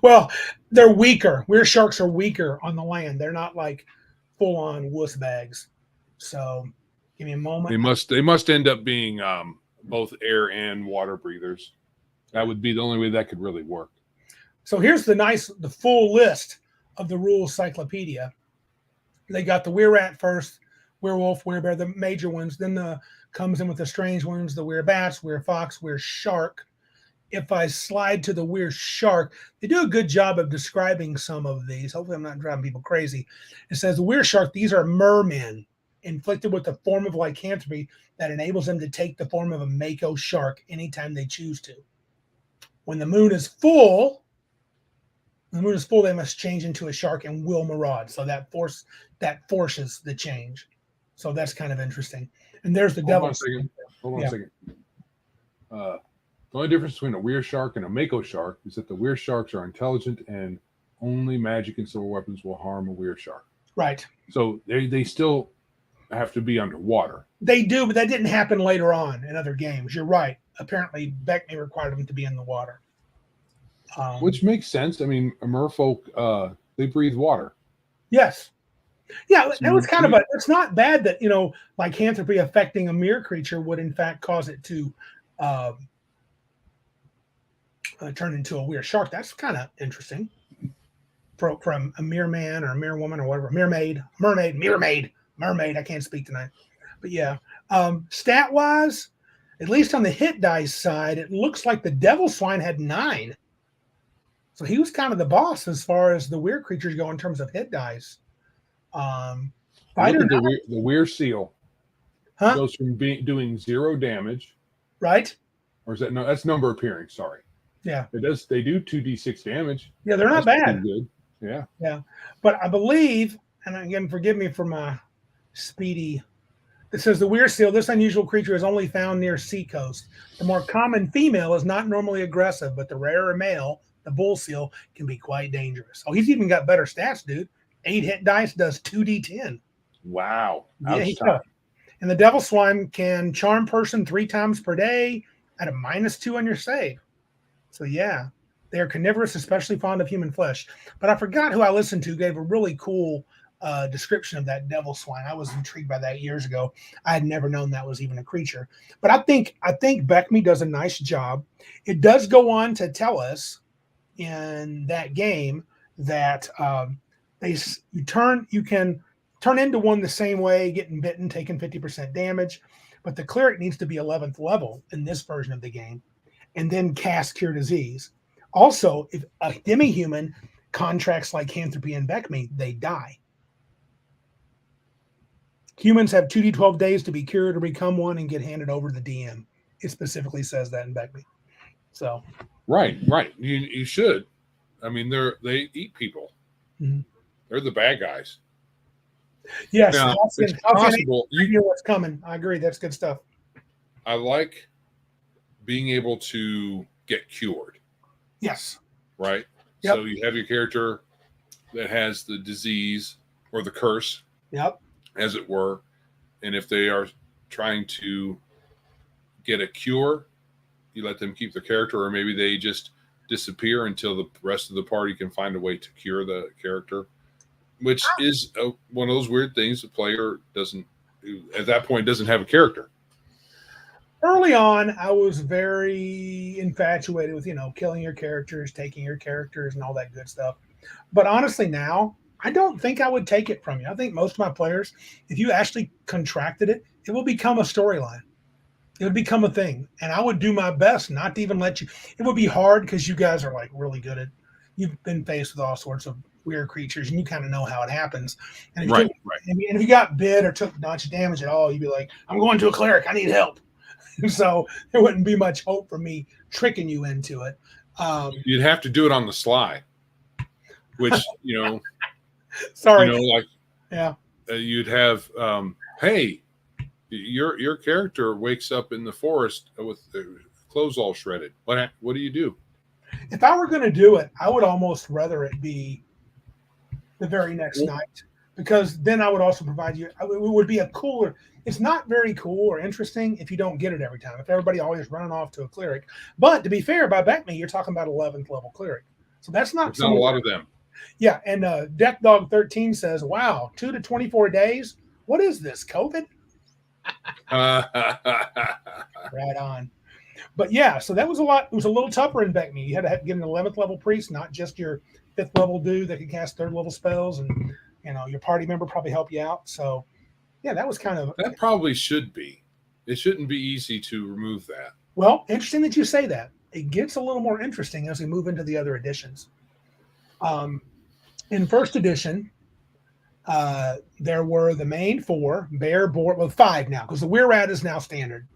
Well, they're weaker. Weir sharks are weaker on the land. They're not like full on wuss bags. So give me a moment. They must end up being both air and water breathers. That would be the only way that could really work. So here's the full list of the Rules Cyclopedia. They got the weir rat first, werewolf, werebear, the major ones. Then comes in with the strange ones, the weir bats, weir fox, weir shark. If I slide to the weir shark, they do a good job of describing some of these. Hopefully I'm not driving people crazy. It says the weir shark, these are mermen inflicted with a form of lycanthropy that enables them to take the form of a mako shark anytime they choose to. When the moon is full, they must change into a shark and will maraud. So that forces the change. So that's kind of interesting. And there's the devil. Hold on a second. The only difference between a weir shark and a mako shark is that the weir sharks are intelligent and only magic and silver weapons will harm a weir shark. Right. So they still have to be underwater. They do, but that didn't happen later on in other games. You're right. Apparently, Beckme required them to be in the water. Which makes sense. I mean, merfolk, they breathe water. Yes. Yeah, that was kind of it's not bad that, lycanthropy affecting a mere creature would in fact cause it to turn into a weir shark. That's kind of interesting. From a mere man or a mere woman or whatever. Mermaid. I can't speak tonight. But yeah. Stat-wise, At least on the hit dice side, it looks like the Devil Swine had 9. So he was kind of the boss as far as the weird creatures go in terms of hit dice. Look Fighter, at the weird seal. huh? Goes from doing 0 damage, Right? or is that no? That's number appearing. Sorry, Yeah. it does. They do 2d6 damage. Yeah, they're not That's pretty bad. good. Yeah. Yeah. But I believe, and again, forgive me for my speedy. It says the weird seal, this unusual creature is only found near seacoast. The more common female is not normally aggressive, but the rarer male, the bull seal, can be quite dangerous. Oh, he's even got better stats, dude. 8 hit dice does 2d10. Wow. Yeah, Ouch he's time. tough. And the Devil Swine can charm person 3 times per day at a -2 on your save. So yeah, they are carnivorous, especially fond of human flesh. But I forgot who I listened to gave a really cool description of that Devil Swine. I was intrigued by that years ago. I had never known that was even a creature. But I think Beckme does a nice job. It does go on to tell us in that game that you can turn into one the same way, getting bitten, taking 50% damage. But the cleric needs to be 11th level in this version of the game, and then cast Cure Disease. Also, if a demi-human contracts Lycanthropy and Beckme, they die. Humans have 2d12 days to be cured or become one and get handed over to the DM. It specifically says that in Beckme. So Right. You should. I mean, they eat people. mm-hmm. They're the bad guys. Yes, now, it's possible. You know what's coming. I agree. That's good stuff. I like being able to get cured. Yes. Right. Yep. So you have your character that has the disease or the curse. Yep. As it were, and if they are trying to get a cure, you let them keep their character, or maybe they just disappear until the rest of the party can find a way to cure the character, which is one of those weird things. The player doesn't, at that point, doesn't have a character. Early on, I was very infatuated with, killing your characters, taking your characters, and all that good stuff. But honestly, now, I don't think I would take it from you. I think most of my players, if you actually contracted it, it will become a storyline. It would become a thing. And I would do my best not to even let you. It would be hard because you guys are like really good at, you've been faced with all sorts of weird creatures and you kind of know how it happens. And if, if you got bit or took much damage at all, you'd be like, I'm going to a cleric. I need help. So there wouldn't be much hope for me tricking you into it. You'd have to do it on the sly, which, sorry. Yeah. You'd have, hey, your character wakes up in the forest with the clothes all shredded. What do you do? If I were going to do it, I would almost rather it be the very next night, because then I would also provide you. It would be a cooler. It's not very cool or interesting if you don't get it every time. If everybody always running off to a cleric, but to be fair, by Beckme, you're talking about 11th level cleric, so that's not a lot of them. Yeah, and Deck Dog 13 says, "Wow, 2 to 24 days. What is this? COVID?" Right on. But yeah, so that was a lot. It was a little tougher in Beckme. You had to get an 11th level priest, not just your 5th level dude that could cast 3rd level spells, and your party member probably help you out. So yeah, that was kind of that. Probably should be. It shouldn't be easy to remove that. Well, interesting that you say that. It gets a little more interesting as we move into the other editions. In first edition, there were the main 4, bear, boar, well, 5 now, because the Weird is now standard.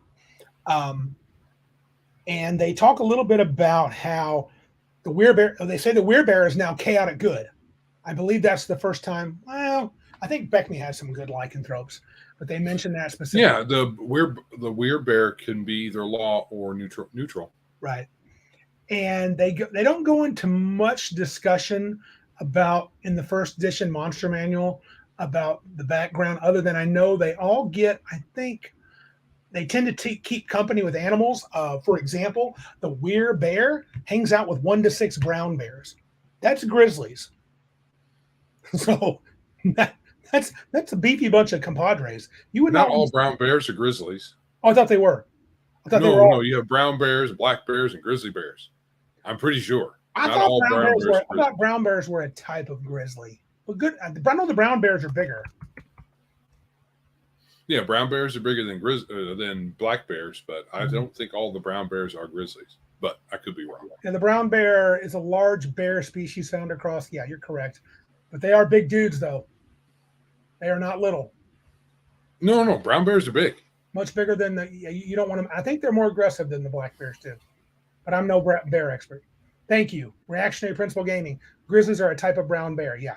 And they talk a little bit about how the Weird they say the Weird is now chaotic good. I believe that's the first time. Well, I think Beckme has some good lycanthropes, but they mentioned that specifically. Yeah, the Weird Bear can be either law or neutral. Right. And they don't go into much discussion about, in the first edition monster manual, about the background, other than I know they all get, I think they tend to keep company with animals. For example, the Weird Bear hangs out with 1 to 6 brown bears. That's grizzlies. So that's a beefy bunch of compadres. You would not all brown bears are grizzlies. Oh, I thought they were. No, you have brown bears, black bears, and grizzly bears. I'm pretty sure. I thought brown bears were a type of grizzly. But good. I know the brown bears are bigger. Yeah, brown bears are bigger than black bears, but I don't think all the brown bears are grizzlies. But I could be wrong. And the brown bear is a large bear species found across. Yeah, you're correct. But they are big dudes, though. They are not little. No, brown bears are big. Much bigger than the. You don't want them. I think they're more aggressive than the black bears too. But I'm no bear expert. Thank you. Reactionary Principle Gaming. Grizzlies are a type of brown bear. Yeah,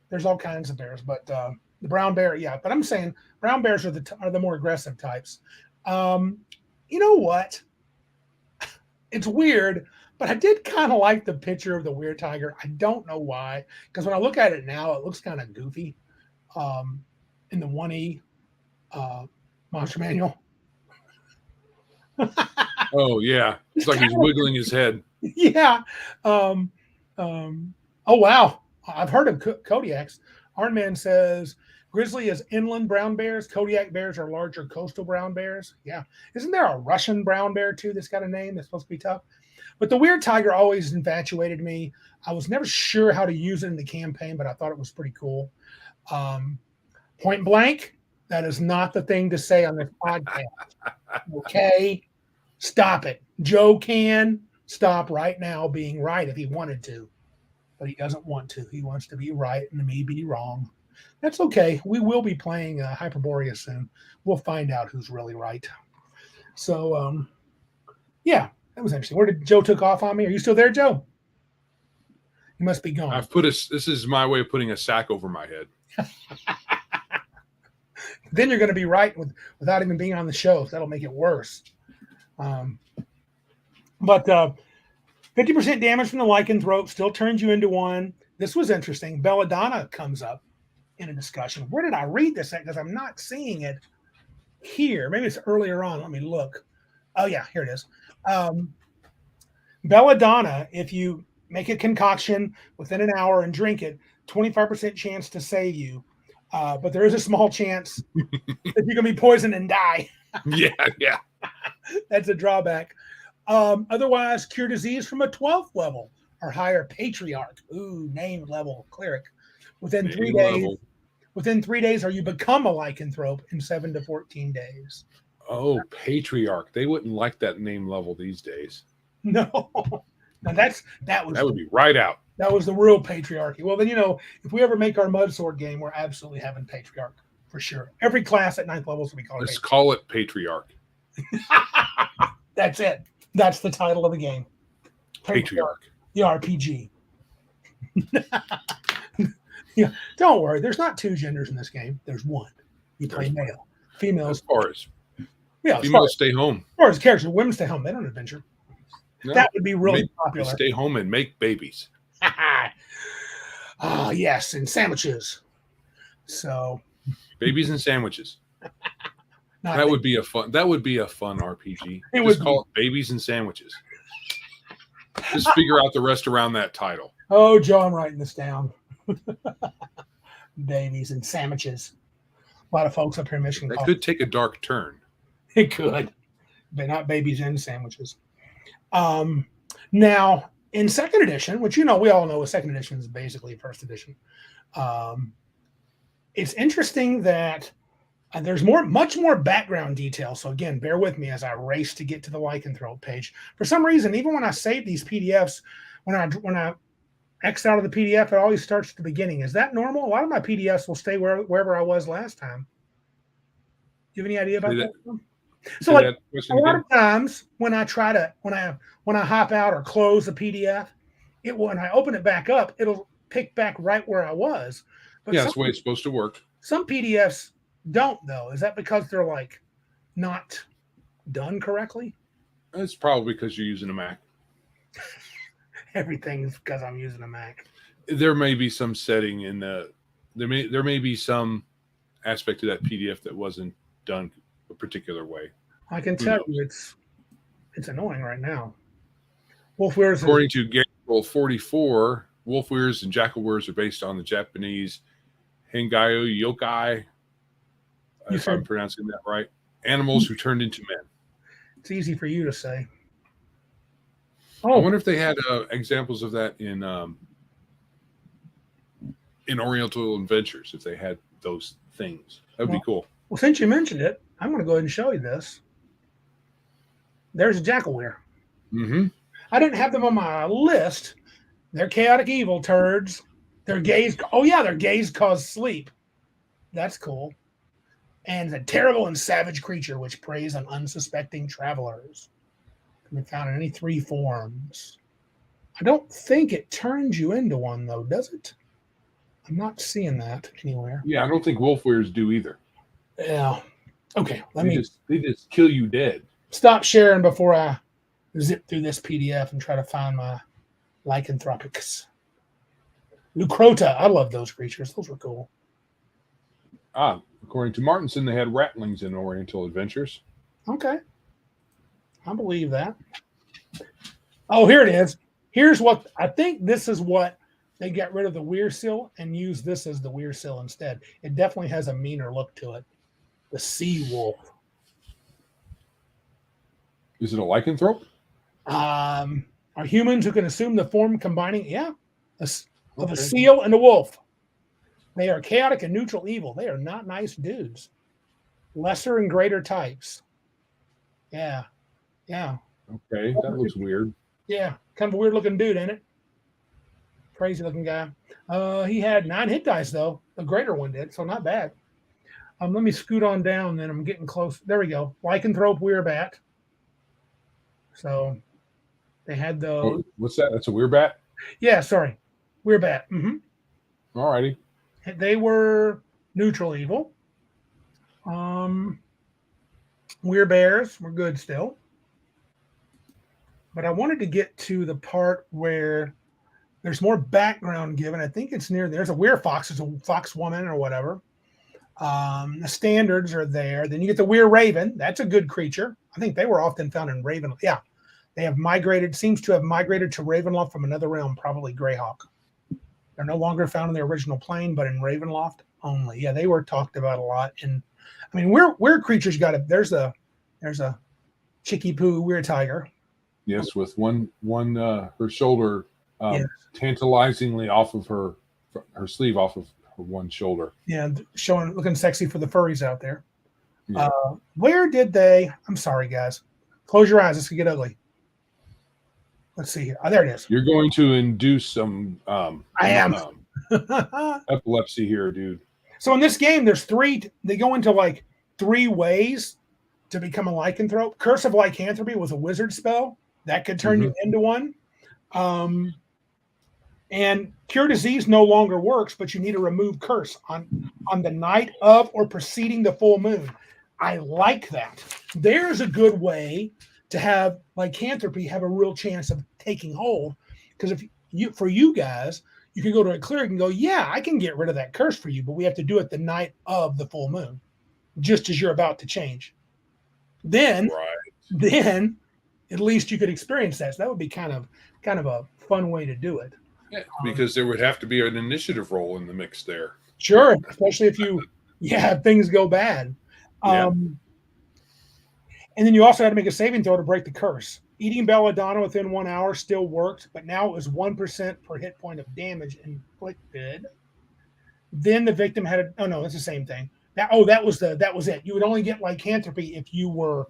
there's all kinds of bears, but the brown bear, yeah. But I'm saying brown bears are the more aggressive types. You know what? It's weird, but I did kind of like the picture of the weird tiger. I don't know why, because when I look at it now, it looks kind of goofy. In the 1E Monster Manual. Oh yeah, it's like he's wiggling his head. Yeah. Oh wow, I've heard of Kodiaks. Arnman says grizzly is inland brown bears. Kodiak bears are larger coastal brown bears. Yeah. Isn't there a Russian brown bear too that's got a name that's supposed to be tough? But the weird tiger always infatuated me. I was never sure how to use it in the campaign, but I thought it was pretty cool. Point blank, that is not the thing to say on this podcast. Okay? Stop it. Joe can stop right now being right if he wanted to, but he doesn't want to. He wants to be right and me be wrong. That's okay. We will be playing Hyperborea soon. We'll find out who's really right. So, yeah, that was interesting. Where did Joe took off on me? Are you still there, Joe? You must be gone. This is my way of putting a sack over my head. Then you're going to be right without even being on the show. So that'll make it worse. But 50% damage from the Lycanthrope still turns you into one. This was interesting. Belladonna comes up in a discussion. Where did I read this at? Because I'm not seeing it here. Maybe it's earlier on. Let me look. Oh, yeah, here it is. Belladonna, if you make a concoction within an hour and drink it, 25% chance to save you. But there is a small chance that you're going to be poisoned and die. Yeah. That's a drawback. Otherwise, cure disease from a 12th level or higher patriarch. Ooh, named level cleric. Within 3 days, or you become a lycanthrope in 7 to 14 days. Oh, patriarch. They wouldn't like that name level these days. No. Now that would be right out. That was the real patriarchy. Well, then, if we ever make our mud sword game, we're absolutely having patriarch for sure. Every class at 9th levels will be called. Let's call it patriarch. That's it. That's the title of the game. Patriarch. The RPG. Yeah, don't worry. There's not two genders in this game. There's one. You play male. Females. As far as females stay home. As far as characters, women stay home. They don't adventure. No, that would be really popular. Stay home and make babies. Yes, and sandwiches. So babies and sandwiches. That would be a fun RPG. Just call it Babies and Sandwiches. Just figure out the rest around that title. Oh, Joe, I'm writing this down. Babies and sandwiches. A lot of folks up here in Michigan. That could take a dark turn. It could, but not babies and sandwiches. Now, in second edition, which we all know second edition is basically first edition, it's interesting that there's much more background detail. So again, bear with me as I race to get to the Lycanthrope page. For some reason, even when I save these PDFs, when I X out of the PDF, it always starts at the beginning. Is that normal? A lot of my PDFs will stay wherever I was last time. Do you have any idea about that? So like a lot of times when I hop out or close the PDF, when I open it back up, it'll pick back right where I was. But that's the way it's supposed to work. Some PDFs don't, though. Is that because they're not done correctly? It's probably because you're using a Mac. Everything's because I'm using a Mac. There may be some setting in there may be some aspect to that PDF that wasn't done a particular way. I can tell you it's annoying right now. Wolf Weirs. According to Gabriel 44, Wolf Weirs and Jackal Weirs are based on the Japanese Hengayo yokai. If I'm pronouncing that right. Animals who turned into men. It's easy for you to say. I wonder if they had examples of that in Oriental Adventures, if they had those things. That would be cool. Well, since you mentioned it, I'm going to go ahead and show you this. There's a Jackalweir. Mm-hmm. I didn't have them on my list. They're chaotic evil turds. Their gaze. Oh yeah, their gaze cause sleep. That's cool. And a terrible and savage creature which preys on unsuspecting travelers. Can be found in any three forms. I don't think it turns you into one though, does it? I'm not seeing that anywhere. Yeah, I don't think wolf wears do either. Yeah. Okay, let They me just kill you dead. stop sharing before I zip through this PDF and try to find my Lycanthropes. Lucrota. I love those creatures. Those were cool. According to Martinson, they had rattlings in Oriental Adventures. Okay. I believe that. Oh, here it is. Here's what I think this is what they got rid of the weir seal and used this as the weir seal instead. It definitely has a meaner look to it. The sea wolf. Is it a lycanthrope? Are humans who can assume the form combining, of a Okay. seal and a wolf. They are chaotic and neutral evil. They are not nice dudes. Lesser and greater types. Yeah. Yeah. Okay, that looks weird. Yeah. Kind of a weird looking dude, ain't it? Crazy looking guy. He had 9 hit dice, though. The greater one did, so not bad. Let me scoot on down, then I'm getting close. There we go. Lycanthrope Weirbat. So they had those. Oh, what's that? That's a weirbat? Yeah, sorry. Weirbat. All righty. They were neutral evil. Weirbears were good still. But I wanted to get to the part where there's more background given. I think it's there's a weir fox, it's a fox woman or whatever. The standards are there. Then you get the weir raven. That's a good creature. I think they were often found in Raven. Yeah, they have migrated, seems to have migrated to Ravenloft from another realm, probably Greyhawk. They're no longer found in the original plane, but in Ravenloft only. Yeah, they were talked about a lot. And I mean, weird creatures got it. There's a Chicky Poo weird tiger. Yes, with one her shoulder Yes. tantalizingly off of her sleeve off of her one shoulder. Yeah, looking sexy for the furries out there. Yeah. Where did they? I'm sorry, guys. Close your eyes. This could get ugly. Let's see here. Oh, there it is. You're going to induce some I am. epilepsy here, dude. So in this game, there's 3. They go into like 3 ways to become a lycanthrope. Curse of Lycanthropy was a wizard spell that could turn you into one. And Cure Disease no longer works, but you need to remove curse on the night of or preceding the full moon. I like that. There's a good way to have lycanthropy have a real chance of taking hold. Because if you guys, you can go to a cleric and go, yeah, I can get rid of that curse for you, but we have to do it the night of the full moon, just as you're about to change. Then at least you could experience that. So that would be kind of a fun way to do it. Yeah, because there would have to be an initiative roll in the mix there. Sure, especially if things go bad. Yeah. And then you also had to make a saving throw to break the curse. Eating belladonna within 1 hour still worked, but now it was 1% per hit point of damage inflicted. Then the victim had oh no, it's the same thing. That was it. You would only get lycanthropy if you were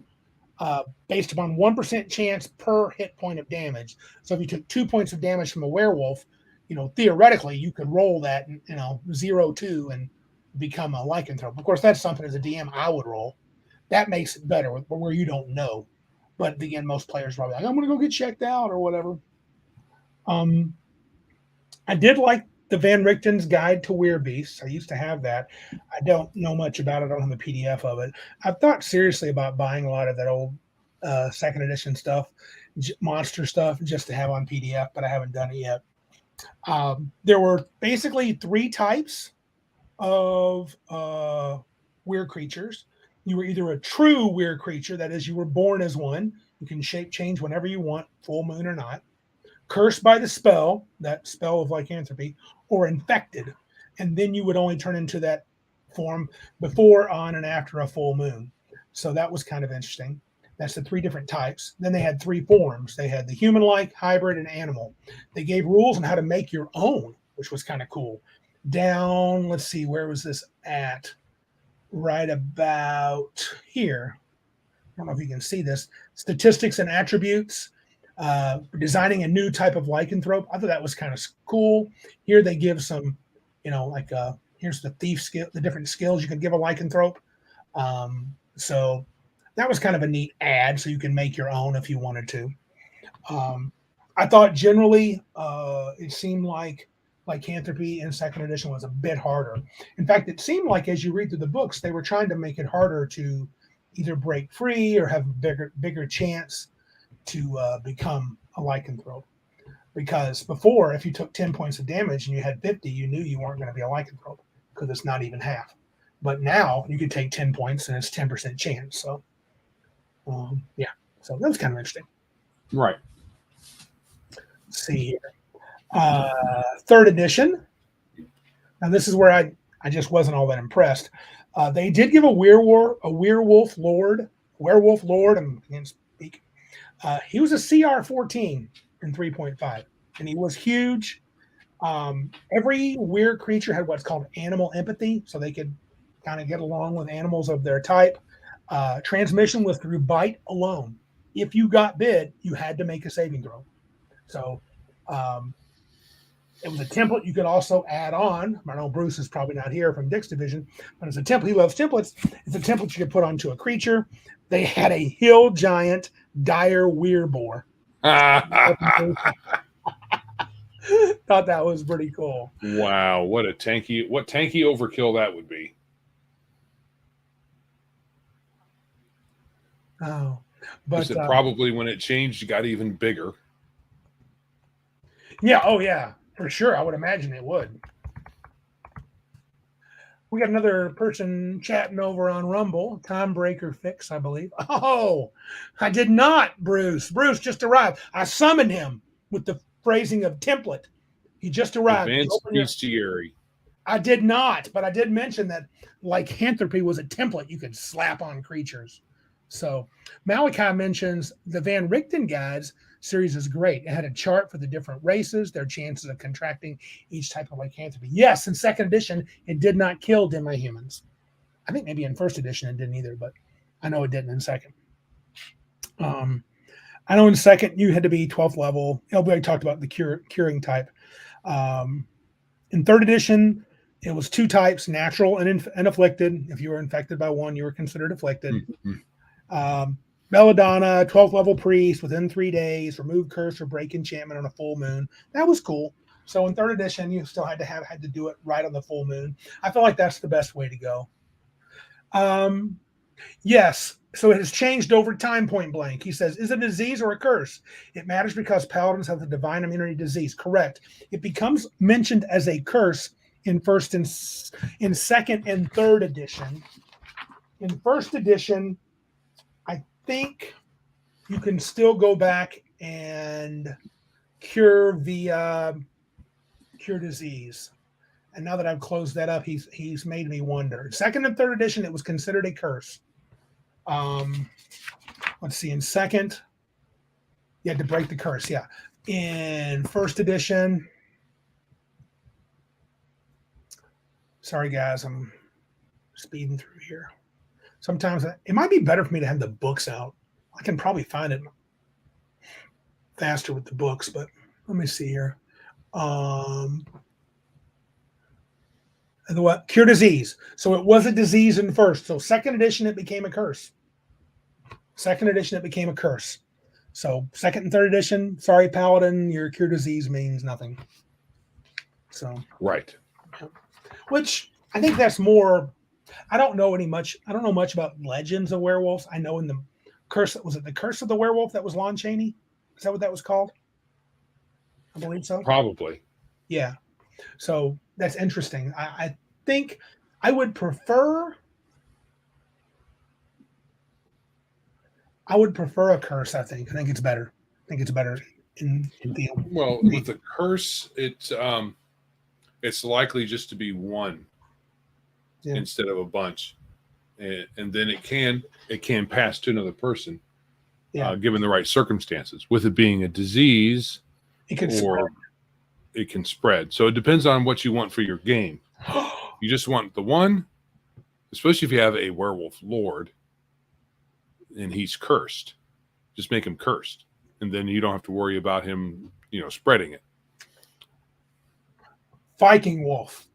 based upon 1% chance per hit point of damage. So if you took 2 points of damage from a werewolf, theoretically you could roll that, 0-2 and become a lycanthrope. Of course, that's something as a DM I would roll. That makes it better where you don't know. But again, most players are probably like, I'm going to go get checked out or whatever. I did like the Van Richten's Guide to Weird Beasts. I used to have that. I don't know much about it. I don't have a PDF of it. I've thought seriously about buying a lot of that old second edition stuff, monster stuff, just to have on PDF, but I haven't done it yet. There were basically 3 types of weird creatures. You were either a true weird creature, that is, you were born as one. You can shape change whenever you want, full moon or not. Cursed by the spell, that spell of lycanthropy, or infected. And then you would only turn into that form before, on, and after a full moon. So that was kind of interesting. That's the 3 different types. Then they had 3 forms. They had the human-like, hybrid, and animal. They gave rules on how to make your own, which was kind of cool. Down, let's see, where was this at? right about here. I don't know if you can see this. Statistics and attributes. Designing a new type of lycanthrope. I thought that was kind of cool. Here they give some, like here's the thief skill, the different skills you can give a lycanthrope. So that was kind of a neat ad. So you can make your own if you wanted to. I thought generally it seemed like lycanthropy in second edition was a bit harder. In fact, it seemed like as you read through the books, they were trying to make it harder to either break free or have a bigger chance to become a lycanthrope. Because before, if you took 10 points of damage and you had 50, you knew you weren't going to be a lycanthrope because it's not even half. But now you could take 10 points and it's 10% chance. So, yeah. So that was kind of interesting. Right. Let's see here. Third edition. Now, this is where I just wasn't all that impressed. They did give a werewolf lord. I can't speak. He was a CR 14 in 3.5, and he was huge. Every weird creature had what's called animal empathy, so they could kind of get along with animals of their type. Transmission was through bite alone. If you got bit, you had to make a saving throw. So it was a template you could also add on. I know Bruce is probably not here from Dick's division, but it's a template. He loves templates. It's a template you could put onto a creature. They had a hill giant dire weirboar. Thought that was pretty cool. Wow, what tanky overkill that would be. Oh, but probably when it changed, it got even bigger. Yeah, oh yeah, for sure. I would imagine it would. We got another person chatting over on Rumble. Time Breaker Fix, I believe. Oh, I did not, Bruce. Bruce just arrived. I summoned him with the phrasing of template. He just arrived. Advanced bestiary. I did not, but I did mention that lycanthropy was a template you could slap on creatures. So Malachi mentions the Van Richten Guides series is great. It had a chart for the different races, their chances of contracting each type of lycanthropy. Yes, in second edition, it did not kill demi-humans. I think maybe in first edition it didn't either, but I know it didn't in second. I know in second you had to be 12th level. LB talked about the curing type. In third edition, it was two types, natural and afflicted. If you were infected by one, you were considered afflicted. Mm-hmm. Belladonna, 12th level priest within 3 days, remove curse or break enchantment on a full moon. That was cool. So in third edition, you still had to do it right on the full moon. I feel like that's the best way to go. Yes. So it has changed over time, point blank. He says, is it a disease or a curse? It matters because paladins have the divine immunity disease. Correct. It becomes mentioned as a curse in second and third edition. In first edition, I think you can still go back and cure disease. And now that I've closed that up, he's made me wonder. Second and third edition, it was considered a curse. Let's see. In second, you had to break the curse. Yeah. In first edition, sorry guys, I'm speeding through here. Sometimes it might be better for me to have the books out. I can probably find it faster with the books, but let me see here. Cure disease. So it was a disease in first. So second edition, it became a curse. Second edition, it became a curse. So second and third edition, sorry, Paladin, your cure disease means nothing. So right. Which I think that's more. I don't know much about legends of werewolves. I know in the curse, was it the Curse of the Werewolf that was Lon Chaney? Is that what that was called? I believe so. Probably. Yeah. So that's interesting. I think I would prefer a curse. I think it's better. I think it's better in the. Well, with the curse, it's likely just to be one instead of a bunch, and then it can pass to another person, given the right circumstances. With it being a disease, it can spread. So it depends on what you want for your game. You just want the one, especially if you have a werewolf lord and he's cursed. Just make him cursed, and then you don't have to worry about him, spreading it. Viking Wolf.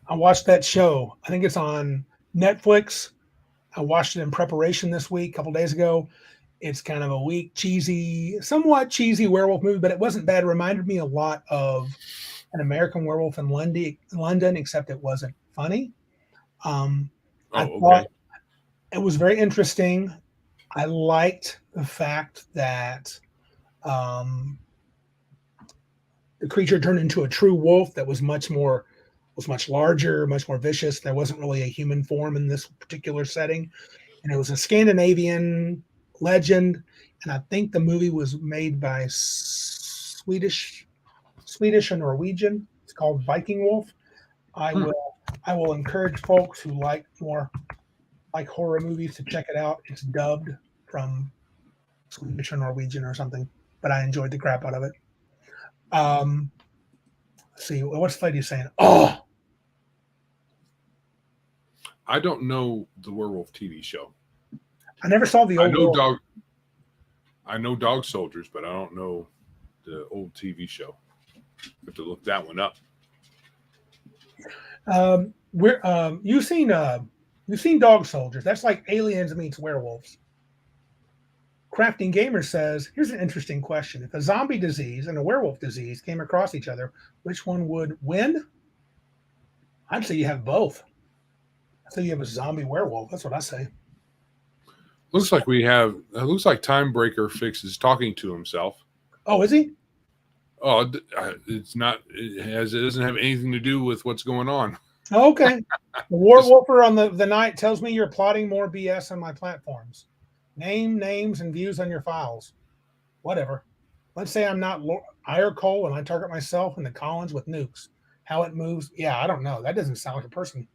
I watched that show. I think it's on Netflix. I watched it in preparation this week, a couple days ago. It's kind of a weak, somewhat cheesy werewolf movie, but it wasn't bad. It reminded me a lot of An American Werewolf in London, except it wasn't funny. I thought Okay. it was very interesting. I liked the fact that um, the creature turned into a true wolf that was much larger, much more vicious. There wasn't really a human form in this particular setting, and it was a Scandinavian legend. And I think the movie was made by Swedish and Norwegian. It's called Viking Wolf. I Hmm. will I will encourage folks who like horror movies to check it out. It's dubbed from Swedish or Norwegian or something, but I enjoyed the crap out of it. Um, let's see, what's the lady saying? Oh, I don't know the werewolf TV show. I never saw the I old know world. dog. I know Dog Soldiers, but I don't know the old TV show. Have to look that one up. We're you've seen Dog Soldiers. That's like Aliens meets werewolves. Crafting Gamer says, here's an interesting question. If a zombie disease and a werewolf disease came across each other, which one would win? I'd say you have both. I say you have a zombie werewolf. That's what I say. Looks like we have. It looks like Timebreaker fixes talking to himself. Oh, is he? Oh, it's not. It doesn't have anything to do with what's going on. Oh, okay. The Warwolfer on the night tells me you're plotting more BS on my platforms. Name, names, and views on your files. Whatever. Let's say I'm not Ire Cole and I target myself in the Collins with nukes. How it moves? Yeah, I don't know. That doesn't sound like a person.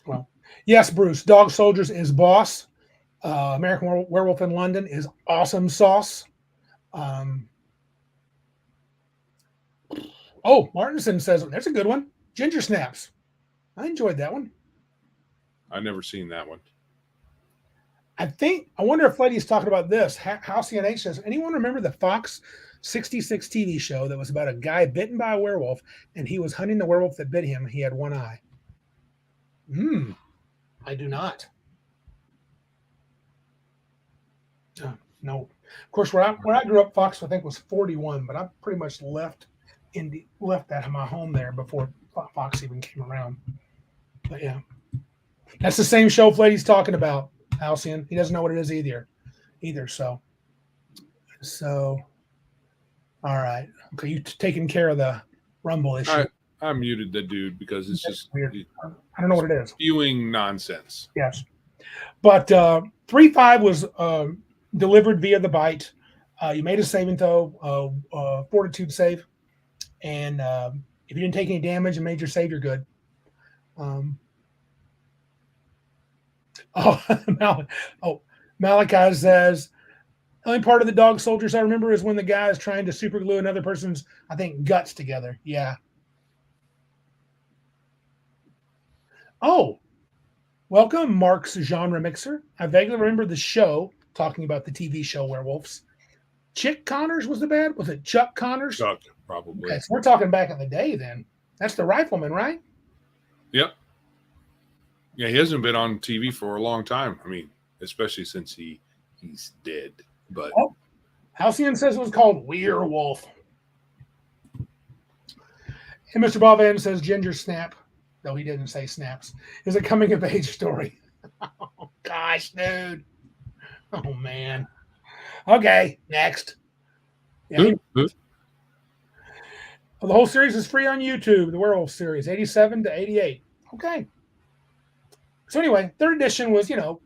Well, yes, Bruce. Dog Soldiers is boss. American Werewolf in London is awesome sauce. Martinson says there's a good one. Ginger Snaps. I enjoyed that one. I've never seen that one. I wonder if Letty's talking about this. Halcyon H says, anyone remember the Fox 66 TV show that was about a guy bitten by a werewolf and he was hunting the werewolf that bit him? He had one eye. I do not. No. Of course, where I grew up, Fox I think was 41, but I pretty much left that in my home there before Fox even came around. But yeah, that's the same show Flady's talking about. Halcyon. He doesn't know what it is either. So, all right. Okay, you taking care of the Rumble issue. I muted the dude because it's just weird. I don't know what it is. Spewing nonsense. Yes. But 3-5 was delivered via the bite. You made a saving throw, fortitude save. And if you didn't take any damage and made your save, you're good. Malachi says, the only part of the Dog Soldiers I remember is when the guy is trying to super glue another person's, I think, guts together. Yeah. Oh, welcome, Mark's Genre Mixer. I vaguely remember the show talking about the TV show Werewolves. Chick Connors was the bad? Was it Chuck Connors? Chuck, probably. Okay, so we're talking back in the day then. That's the rifleman, right? Yep. Yeah, he hasn't been on TV for a long time. I mean, especially since he's dead. But Halcyon says it was called Werewolf. And Mr. Bovan says Ginger Snap, though he didn't say snaps, is a coming of age story. Oh, gosh, dude. Oh, man. Okay, next. Yeah, the whole series is free on YouTube, the Werewolf series, 87 to 88. Okay. So anyway, third edition was, a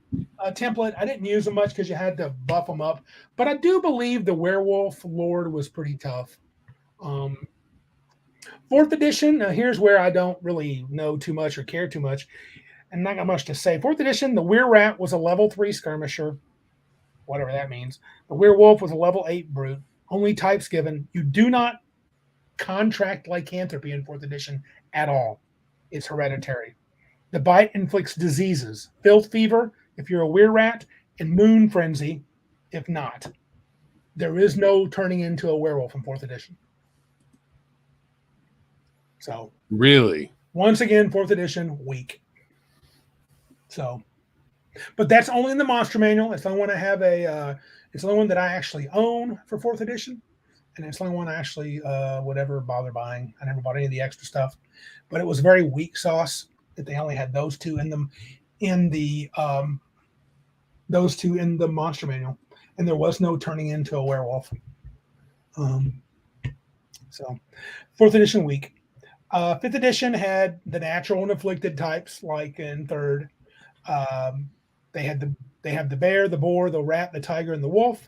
template. I didn't use them much because you had to buff them up. But I do believe the Werewolf Lord was pretty tough. Fourth edition, here's where I don't really know too much or care too much. And not got much to say. Fourth edition, the Were Rat was a level 3 skirmisher. Whatever that means. The Werewolf was a level 8 brute. Only types given. You do not contract lycanthropy in 4th edition at all. It's hereditary. The bite inflicts diseases, filth fever if you're a were rat, and moon frenzy if not. There is no turning into a werewolf in 4th edition. So, Really? once again, 4th edition, weak. So, but that's only in the monster manual. It's the only one I have it's the only one that I actually own for 4th edition. And it's the only one I actually would ever bother buying. I never bought any of the extra stuff. But it was very weak sauce that they only had those two in them in the monster manual. And there was no turning into a werewolf. So 4th edition weak. 5th edition had the natural and afflicted types, like in 3rd. They have the bear, the boar, the rat, the tiger, and the wolf.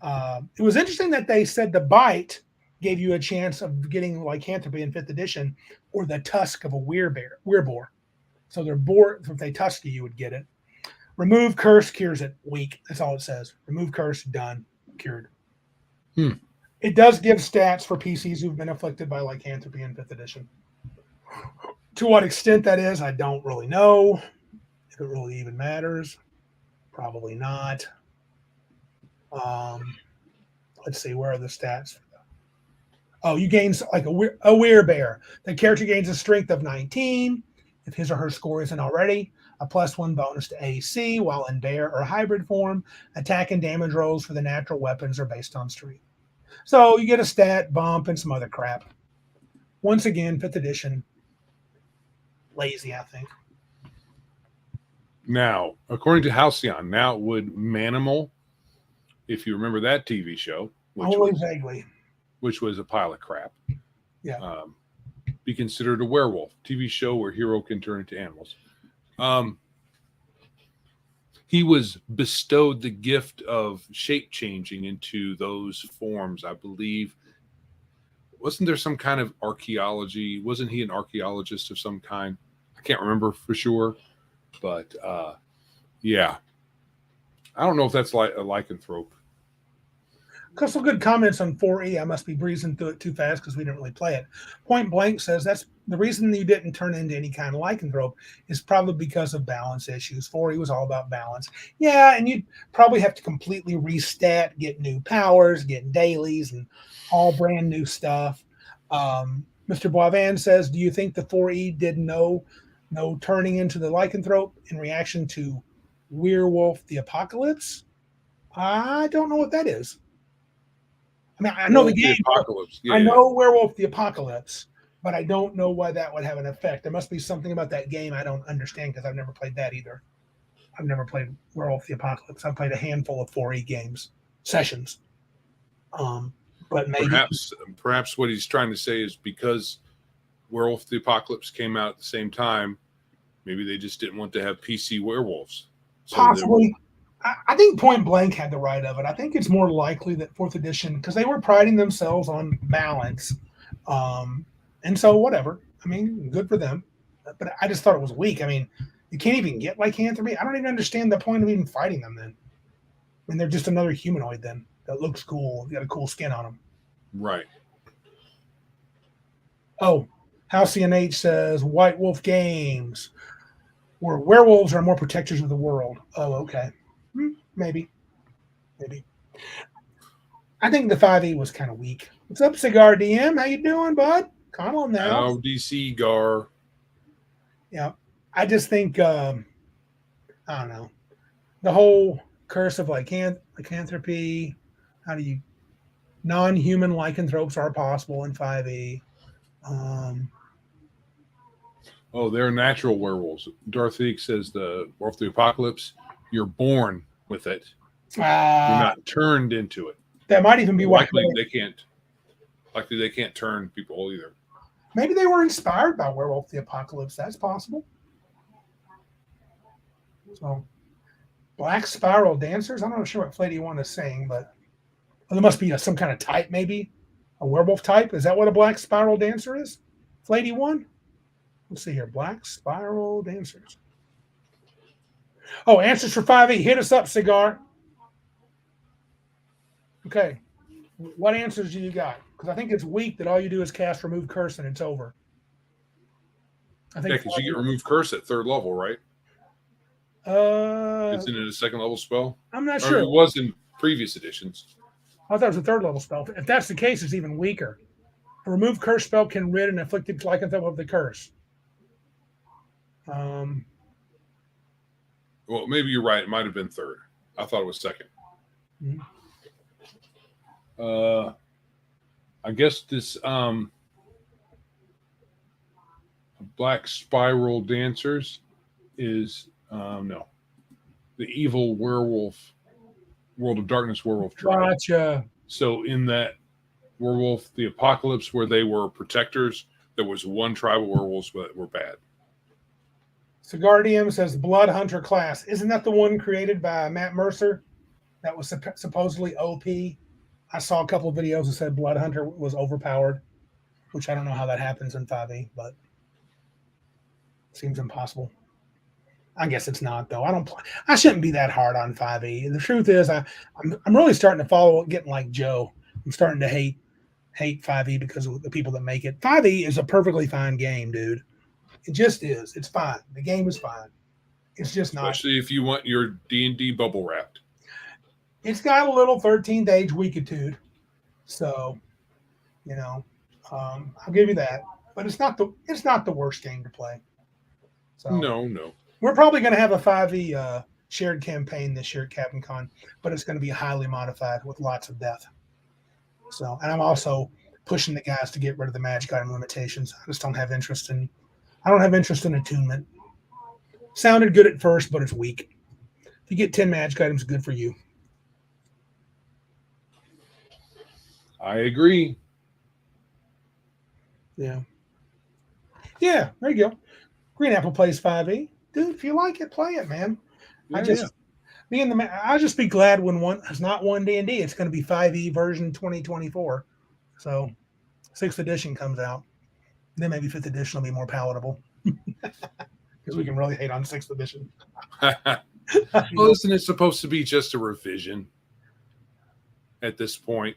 It was interesting that they said the bite gave you a chance of getting lycanthropy in 5th edition, or the tusk of a weirboar. So they're boar. If they tusk you, you would get it. Remove curse cures it. Weak. That's all it says. Remove curse, done, cured. It does give stats for PCs who've been afflicted by lycanthropy in 5th edition. To what extent that is, I don't really know. If it really even matters, probably not. Let's see, where are the stats? Oh, you gain like a werebear. The character gains a strength of 19 if his or her score isn't already. A +1 bonus to AC while in bear or hybrid form. Attack and damage rolls for the natural weapons are based on strength. So you get a stat bump and some other crap. Once again, 5th edition, lazy, I think. Now, according to Halcyon, now would Manimal, if you remember that TV show, vaguely, which was a pile of crap, yeah, be considered a werewolf? TV show where hero can turn into animals. He was bestowed the gift of shape changing into those forms, I believe. Wasn't there some kind of archaeology? Wasn't he an archaeologist of some kind? I can't remember for sure, but yeah, I don't know if that's like a lycanthrope. Got some good comments on 4E. I must be breezing through it too fast because we didn't really play it. Point Blank says that's the reason you didn't turn into any kind of lycanthrope is probably because of balance issues. 4E was all about balance. Yeah, and you'd probably have to completely restat, get new powers, get dailies, and all brand new stuff. Mr. Boivan says, do you think the 4E did no turning into the lycanthrope in reaction to Werewolf the Apocalypse? I don't know what that is. I mean, I know the game. Apocalypse. Yeah, I know Werewolf the Apocalypse, but I don't know why that would have an effect. There must be something about that game I don't understand because I've never played that either. I've never played Werewolf the Apocalypse. I've played a handful of 4E games, sessions. But maybe perhaps what he's trying to say is because Werewolf the Apocalypse came out at the same time, maybe they just didn't want to have PC werewolves. So possibly. I think Point Blank had the right of it. I think it's more likely that 4th edition, because they were priding themselves on balance. And so whatever. I mean, good for them. But I just thought it was weak. I mean, you can't even get lycanthropy. I don't even understand the point of even fighting them then. I mean, they're just another humanoid then that looks cool. Got a cool skin on them. Right. Oh, Halcyon H says White Wolf Games, where werewolves are more protectors of the world. Oh, okay. Maybe. I think the 5e was kind of weak. What's up, Cigar DM? How you doing, bud? Come on now. Oh, DC Gar. Yeah. I just think, I don't know. The whole curse of lycanthropy, how do you, non-human lycanthropes are possible in 5e. They're natural werewolves. Dorothy says the Wolf of the Apocalypse, you're born with it. You're not turned into it. That might even be likely they can't. Likely they can't turn people either. Maybe they were inspired by Werewolf the Apocalypse. That's possible. So, Black Spiral Dancers. I'm not sure what Flady One is saying, but there must be some kind of type, maybe a werewolf type. Is that what a Black Spiral Dancer is? Flady One. Let's see here. Black Spiral Dancers. Oh, answers for 5e. Hit us up, Cigar. Okay. What answers do you got? Because I think it's weak that all you do is cast Remove Curse and it's over. I Yeah, think. because you get remove curse at third level, right? Isn't it a second level spell? I'm not Or sure. it was in previous editions. I thought it was a third level spell. If that's the case, it's even weaker. A remove curse spell can rid an afflicted lycanthrope of the curse. Um, Well, maybe you're right. It might have been third. I thought it was second. Mhm. I guess this Black Spiral Dancers is no, the evil werewolf, World of Darkness werewolf tribe. Gotcha. So in that werewolf, the apocalypse where they were protectors, there was one tribe of werewolves that were bad. Sigardium says Blood Hunter class. Isn't that the one created by Matt Mercer that was supposedly OP? I saw a couple of videos that said Blood Hunter was overpowered, which I don't know how that happens in 5e, but seems impossible. I guess it's not though. I shouldn't be that hard on 5e. The truth is, I'm really starting to follow getting like Joe. I'm starting to hate 5e because of the people that make it. 5e is a perfectly fine game, dude. It just is. It's fine. The game is fine. It's just not. Especially if you want your D&D bubble wrapped. It's got a little 13th age weakitude, so I'll give you that. But it's not the worst game to play. So No. we're probably going to have a 5e shared campaign this year at Captain Con, but it's going to be highly modified with lots of death. So, and I'm also pushing the guys to get rid of the magic item limitations. I just don't have interest in. I don't have interest in attunement. Sounded good at first, but it's weak. If you get 10 magic items, good for you. I agree. Yeah. Yeah, there you go. Green Apple plays 5e. Dude, if you like it, play it, man. Yeah. I'll just be glad when it's not 1D&D. It's going to be 5e version 2024. So 6th edition comes out. Then maybe 5th edition will be more palatable. Because we can really hate on 6th edition. Well, isn't it supposed to be just a revision at this point?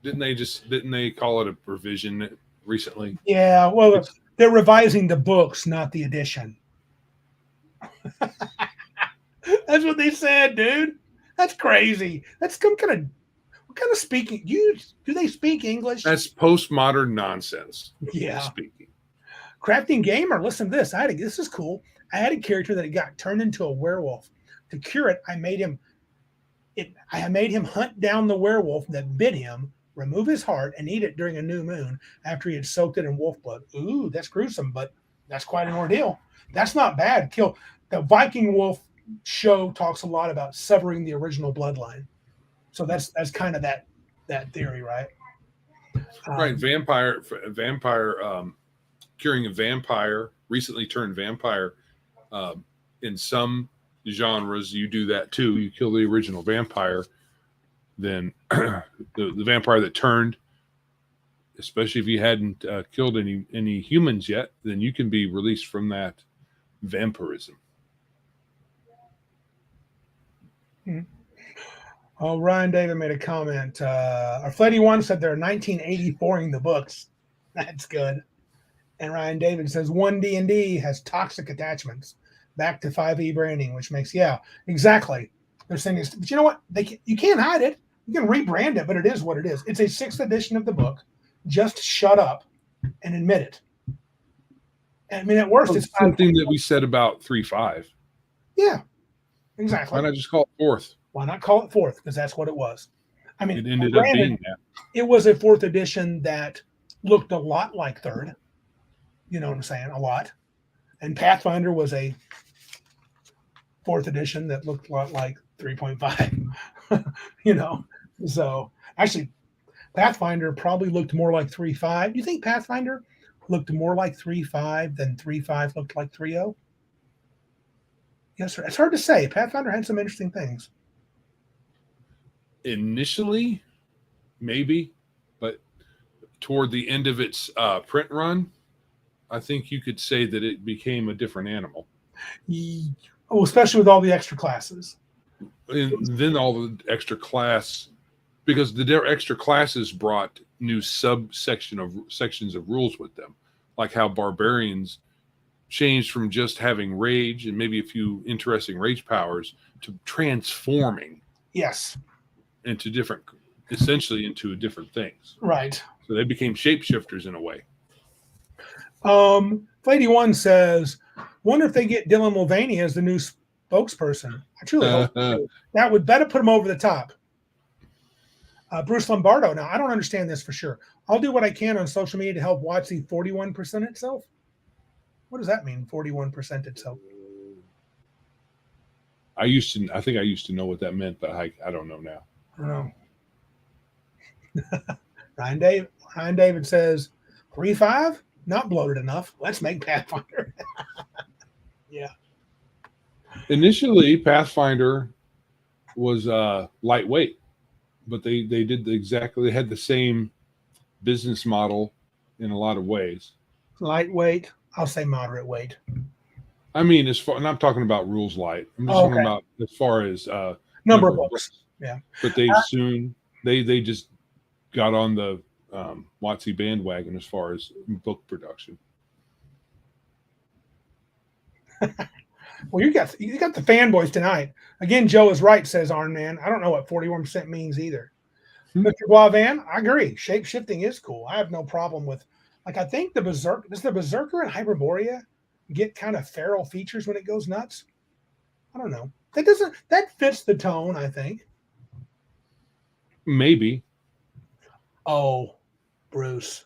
Didn't they call it a revision recently? Yeah, well, they're revising the books, not the edition. That's what they said, dude. That's crazy. That's some kind of what kind of speaking? Do they speak English? That's postmodern nonsense. Yeah. Speaking. Crafting Gamer, listen to this. This is cool. I had a character that got turned into a werewolf. To cure it, I made him hunt down the werewolf that bit him, remove his heart, and eat it during a new moon after he had soaked it in wolf blood. Ooh, that's gruesome, but that's quite an ordeal. That's not bad. The Viking Wolf show talks a lot about severing the original bloodline. So that's kind of that theory, right? Right, vampire curing a vampire, recently turned vampire. In some genres, you do that too. You kill the original vampire, then the vampire that turned, especially if you hadn't killed any humans yet, then you can be released from that vampirism. Mm-hmm. Oh, Ryan David made a comment. Arflety1 said they're 1984ing the books. That's good. And Ryan David says 1D&D has toxic attachments. Back to 5e branding, which makes, yeah, exactly. They're saying this, but you know what? You can't hide it. You can rebrand it, but it is what it is. It's a 6th edition of the book. Just shut up and admit it. I mean, at worst, it's something that we said about 3.5. Yeah, exactly. Why not just call it 4th? Why not call it 4th? Because that's what it was. I mean, it ended up being that. It was a 4th edition that looked a lot like 3rd. You know what I'm saying? A lot. And Pathfinder was a 4th edition that looked a lot like 3.5. So actually, Pathfinder probably looked more like 3.5. Do you think Pathfinder looked more like 3.5 than 3.5 looked like 3.0? Yes, sir. It's hard to say. Pathfinder had some interesting things. Initially, maybe, but toward the end of its print run, I think you could say that it became a different animal. Oh, especially with all the extra classes. And then all the extra class, because the extra classes brought new sections of rules with them, like how barbarians changed from just having rage and maybe a few interesting rage powers to transforming Yes. into different, essentially into different things. Right. So they became shapeshifters in a way. Lady One says, "Wonder if they get Dylan Mulvaney as the new spokesperson." I truly hope so. That would better put him over the top. Bruce Lombardo. Now, I don't understand this for sure. I'll do what I can on social media to help WotC 41% itself. What does that mean? 41% itself. I think I used to know what that meant, but I don't know now. I don't know. Ryan David says 3.5, not bloated enough. Let's make Pathfinder. Yeah. Initially, Pathfinder was lightweight, but they did exactly. They had the same business model in a lot of ways. Lightweight. I'll say moderate weight. I mean, and I'm talking about rules light. I'm just talking about as far as number of books. Yeah. But they they just got on the WotC bandwagon as far as book production. Well, you got the fanboys tonight. Again, Joe is right, says Arn Man. I don't know what 41% means either. Mr. Guavan, I agree. Shape shifting is cool. I have no problem with, like, I think does the Berserker and Hyperborea get kind of feral features when it goes nuts? I don't know. That fits the tone, I think. Maybe. Oh, Bruce.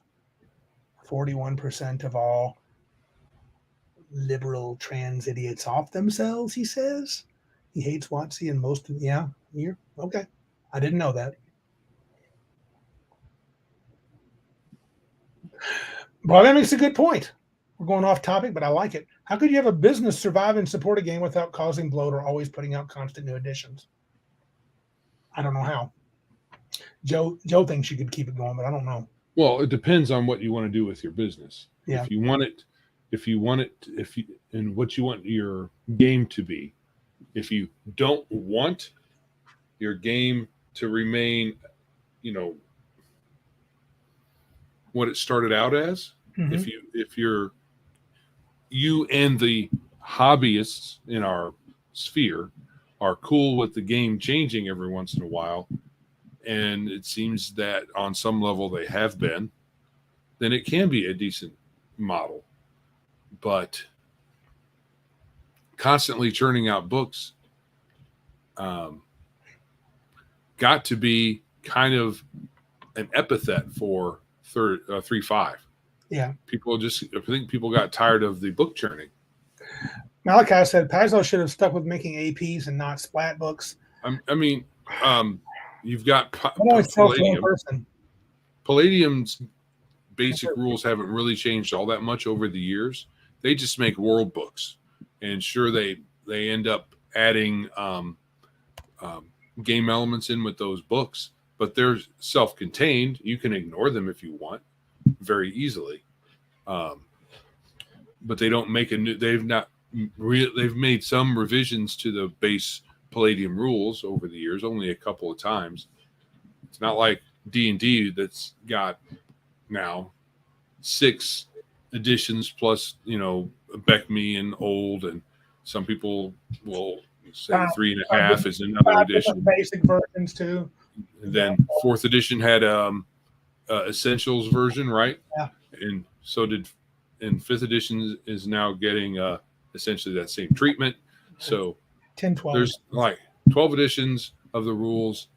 41% of all liberal trans idiots off themselves, he says. He hates WotC and most of you're okay. I didn't know that. Well, that makes a good point. We're going off topic, but I like it. How could you have a business survive and support a game without causing bloat or always putting out constant new additions? I don't know how. Joe thinks you could keep it going, but I don't know. Well, it depends on what you want to do with your business. Yeah. If you want and what you want your game to be. If you don't want your game to remain, what it started out as, if you and the hobbyists in our sphere are cool with the game changing every once in a while, and it seems that on some level they have been, then it can be a decent model. But constantly churning out books got to be kind of an epithet for 3.5. Yeah. I think people got tired of the book churning. Malachi said Pazzo should have stuck with making APs and not splat books. You've got Palladium. Palladium's basic rules haven't really changed all that much over the years. They just make world books, and sure, they end up adding game elements in with those books, but they're self-contained. You can ignore them if you want very easily. But they don't make they've made some revisions to the base Palladium rules over the years, only a couple of times. It's not like D&D that's got now 6 editions plus, Beckme and old, and some people will say 3.5 is another edition. Basic versions too. And then 4th edition had essentials version, right? Yeah. And so did, and 5th edition is now getting essentially that same treatment. So 10, 12. There's like 12 editions of the rules,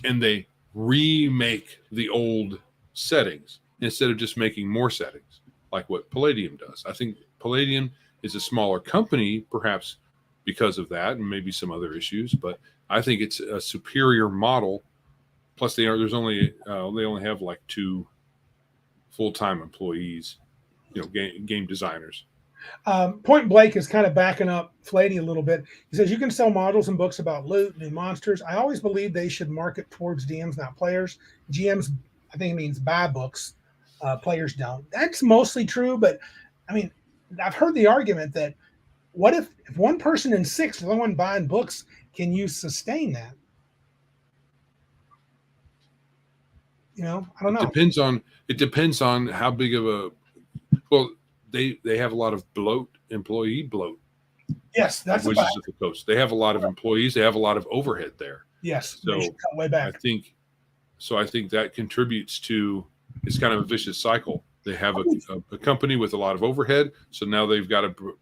and they remake the old settings instead of just making more settings like what Palladium does. I think Palladium is a smaller company, perhaps because of that, and maybe some other issues, but I think it's a superior model. Plus, they only have like 2 full-time employees, game designers. Point Blank is kind of backing up Flady a little bit. He says you can sell modules and books about loot, new monsters. I always believe they should market towards DMs, not players. GMs, I think it means buy books. Players don't. That's mostly true, but I mean, I've heard the argument that what if one person in 6 is the only one buying books? Can you sustain that? I don't know. It depends on how big of a. Well, they have a lot of employee bloat. Yes, that's a Wizards fact. of the Coast. They have a lot of employees. They have a lot of overhead there. Yes, they So should cut way I back. think that contributes to, it's kind of a vicious cycle. They have a company with a lot of overhead, so now they've got to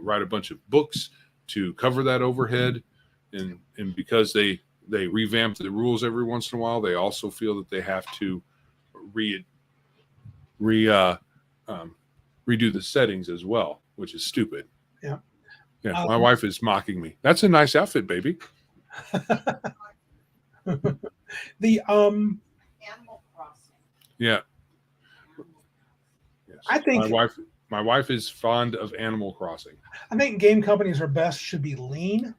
write a bunch of books to cover that overhead, and because they revamp the rules every once in a while, they also feel that they have to re re redo the settings as well, which is stupid. Yeah. Yeah, my wife is mocking me. That's a nice outfit, baby. The Animal Crossing. Yeah. Yes. I think my wife is fond of Animal Crossing. I think game companies are best should be lean.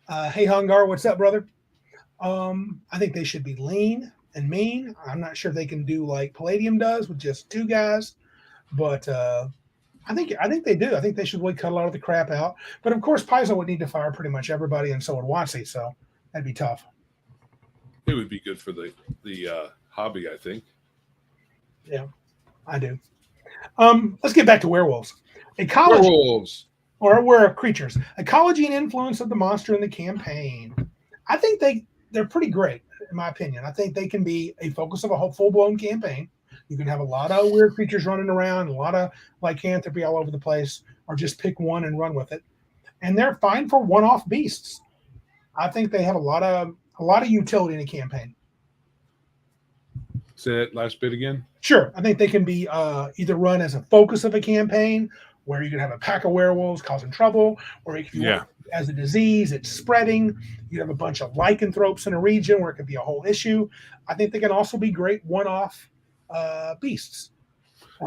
Hey Hungar, what's up, brother? I think they should be lean and mean. I'm not sure they can do like Palladium does with just 2 guys, but I think they do. I think they should really cut a lot of the crap out. But of course, Paizo would need to fire pretty much everybody, and so would Watsy. So that'd be tough. It would be good for the hobby, I think. Yeah, I do. Let's get back to werewolves. Ecology Werewolves. or were creatures. Ecology and influence of the monster in the campaign. I think they're pretty great, in my opinion. I think they can be a focus of a whole full-blown campaign. You can have a lot of weird creatures running around, a lot of lycanthropy all over the place, or just pick one and run with it. And they're fine for one-off beasts. I think they have a lot of utility in a campaign. Say that last bit again. Sure, I think they can be either run as a focus of a campaign, where you can have a pack of werewolves causing trouble, or it can be as a disease, it's spreading. You have a bunch of lycanthropes in a region where it could be a whole issue. I think they can also be great one-off beasts.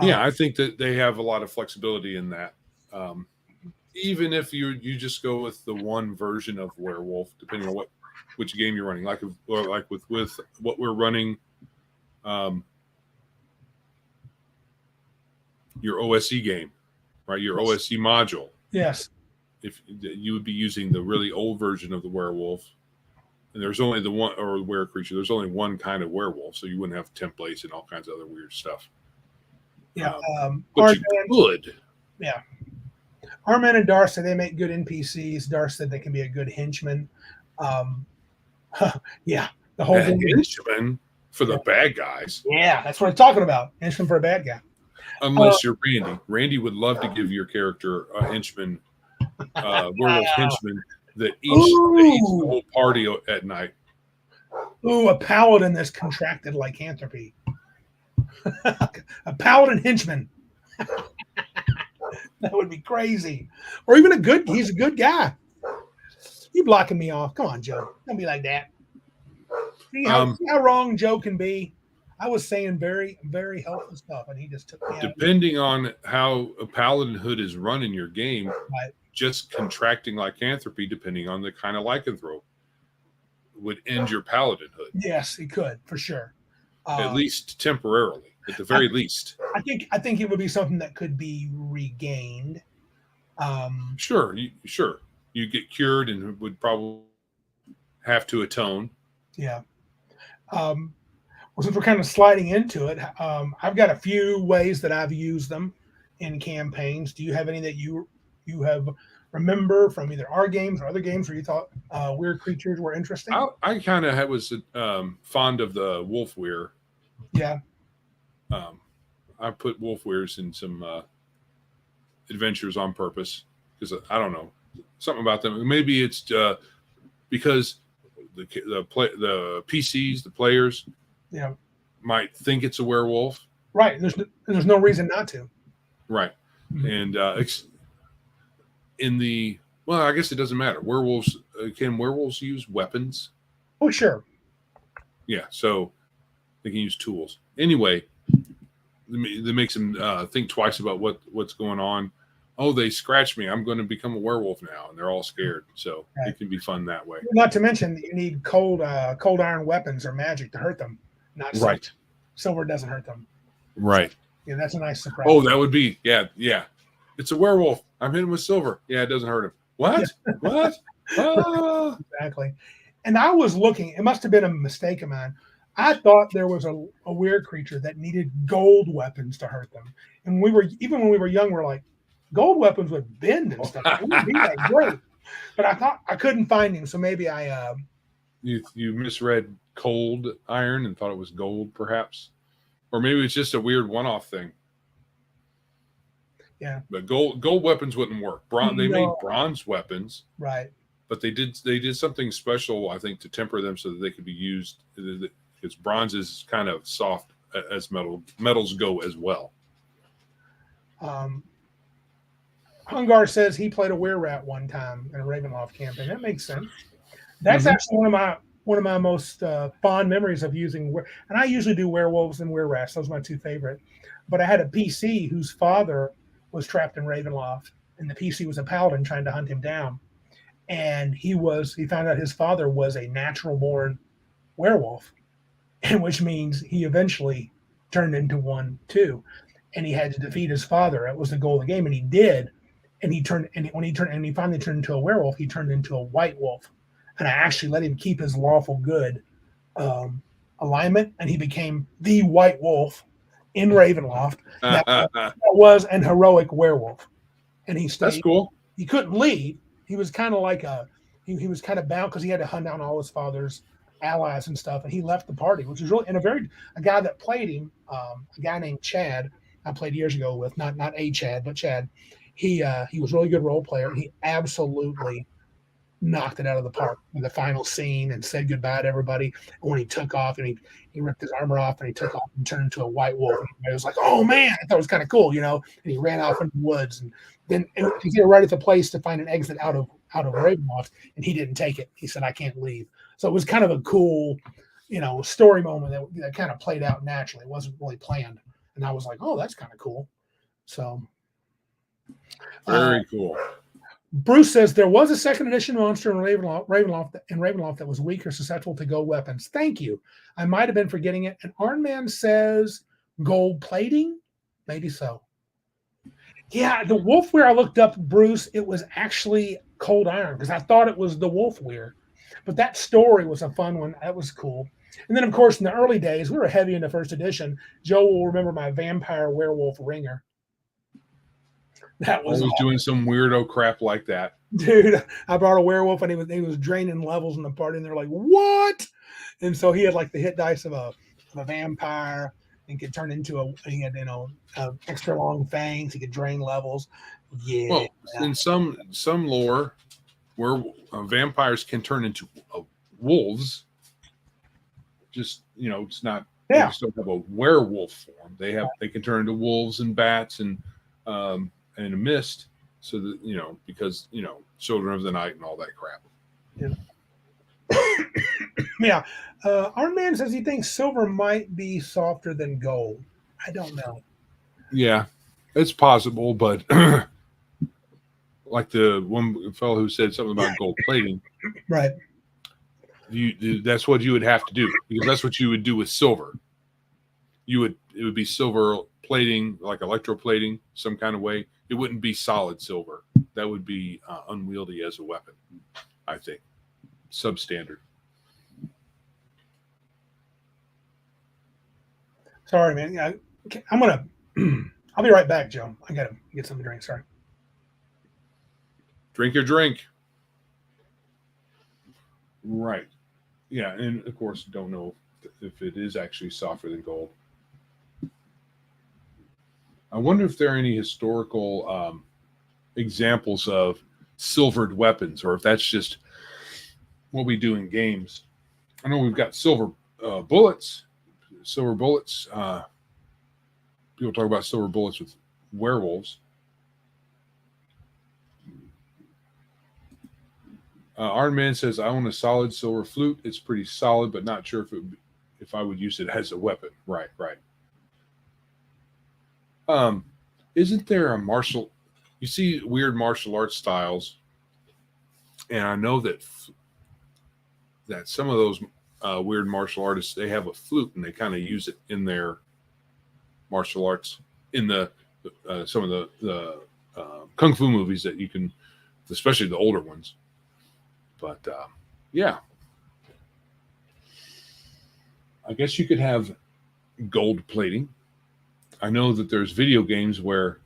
Yeah, I think that they have a lot of flexibility in that. Even if you just go with the one version of werewolf, depending on which game you're running, like with what we're running, your OSE game, right? Your OSE module. Yes. If you would be using the really old version of the werewolf, and there's only the one, or were creature, there's only one kind of werewolf, so you wouldn't have templates and all kinds of other weird stuff. Yeah. But you could. Yeah. Arman and Dar said they make good NPCs. Dar said they can be a good henchman. Yeah. The whole henchman for the bad guys. Yeah, that's what I'm talking about. Henchman for a bad guy. Unless you're Randy. Randy would love to give your character a henchman, werewolf henchman that eats the whole party at night. Ooh, a paladin that's contracted lycanthropy. A paladin henchman. That would be crazy. Or even he's a good guy. You blocking me off. Come on, Joe. Don't be like that. See how wrong Joe can be? I was saying very, very helpful stuff, and he just took me out. Depending on how a paladinhood is run in your game, right, just contracting lycanthropy, depending on the kind of lycanthrope, would end your paladinhood. Yes, it could, for sure. At least temporarily, at the very least. I think it would be something that could be regained. Sure. You get cured and would probably have to atone. Yeah. Well, since we're kind of sliding into it, I've got a few ways that I've used them in campaigns. Do you have any that you have remember from either our games or other games where you thought weird creatures were interesting? I kind of was fond of the wolf weir. Yeah. I put wolf weirs in some adventures on purpose because I don't know, something about them. Maybe it's because the PCs, the players, might think it's a werewolf. Right. There's no reason not to. Right. Mm-hmm. And I guess it doesn't matter. Werewolves, can werewolves use weapons? Oh, sure. Yeah. So they can use tools. Anyway, that makes them think twice about what's going on. Oh, they scratched me. I'm going to become a werewolf now. And they're all scared. So It can be fun that way. Not to mention that you need cold iron weapons or magic to hurt them. Not right. Silver doesn't hurt them. Right. Yeah, that's a nice surprise. Oh, that would be, yeah. It's a werewolf. I'm hitting with silver. Yeah, it doesn't hurt him. What? What? Exactly. And I was looking, it must have been a mistake of mine. I thought there was a weird creature that needed gold weapons to hurt them. And even when we were young, we're like, gold weapons would bend and stuff. It wouldn't be that great. But I thought I couldn't find him, so maybe I You misread cold iron and thought it was gold, perhaps, or maybe it's just a weird one-off thing. Yeah. But gold weapons wouldn't work. They made bronze weapons, right. but they did something special, I think, to temper them so that they could be used. Because bronze is kind of soft as metals go as well. Hungar says he played a were-rat one time in a Ravenloft campaign. That makes sense. That's actually one of my most fond memories of using. And I usually do werewolves and were-rats. Those are my two favorite. But I had a PC whose father was trapped in Ravenloft, and the PC was a paladin trying to hunt him down. And he found out his father was a natural-born werewolf, and which means he eventually turned into one too. And he had to defeat his father. It was the goal of the game, and he did. And he finally turned into a werewolf, he turned into a white wolf. And I actually let him keep his lawful good alignment, and he became the white wolf in Ravenloft. That was an heroic werewolf, and he stayed. That's cool. He couldn't leave. He was kind of like he was kind of bound because he had to hunt down all his father's allies and stuff, and he left the party, which was really a guy that played him, a guy named Chad. I played years ago with not a Chad, but Chad. He was a really good role player. He absolutely knocked it out of the park in the final scene and said goodbye to everybody. And when he took off and he ripped his armor off and he took off and turned into a white wolf, and it was like, oh man, I thought it was kind of cool, And he ran off into the woods, and then he was right at the place to find an exit out of Ravenloft, and he didn't take it. He said, I can't leave. So it was kind of a cool, story moment that kind of played out naturally. It wasn't really planned. And I was like, oh, that's kind of cool. So very cool. Bruce says there was a second edition monster in Ravenloft that was weak or susceptible to gold weapons. Thank you. I might have been forgetting it. And Arnman says gold plating? Maybe so. Yeah, the wolf weir I looked up, Bruce, it was actually cold iron because I thought it was the wolf weir. But that story was a fun one. That was cool. And then, of course, in the early days, we were heavy in the first edition. Joe will remember my vampire werewolf ringer. That was always doing some weirdo crap like that. Dude, I brought a werewolf and he was draining levels in the party, and they're like, what? And so he had like the hit dice of a vampire and could turn into he had, extra long fangs. He could drain levels. Yeah. Well, in some lore where vampires can turn into wolves, just, it's not, they still have a werewolf form. They can turn into wolves and bats and a mist, so that because children of the night and all that crap. Yeah. Our man says he thinks silver might be softer than gold. I don't know. Yeah, it's possible, but like the one fellow who said something about gold plating, right? That's what you would have to do, because that's what you would do with silver. It would be silver plating, like electroplating, some kind of way. It wouldn't be solid silver. That would be unwieldy as a weapon, I think. Substandard. Sorry, man. I'll be right back, Joe. I gotta get something to drink. Sorry. Drink your drink. Right. Yeah, and of course, don't know if it is actually softer than gold. I wonder if there are any historical examples of silvered weapons, or if that's just what we do in games. I know we've got silver bullets. People talk about silver bullets with werewolves. Iron Man says, I own a solid silver flute. It's pretty solid, but not sure if I would use it as a weapon. Right. Isn't there a martial? You see weird martial arts styles, and I know that some of those weird martial artists, they have a flute and they kind of use it in their martial arts in the some of the kung fu movies that you can, especially the older ones. But yeah. I guess you could have gold plating. I know that there's video games where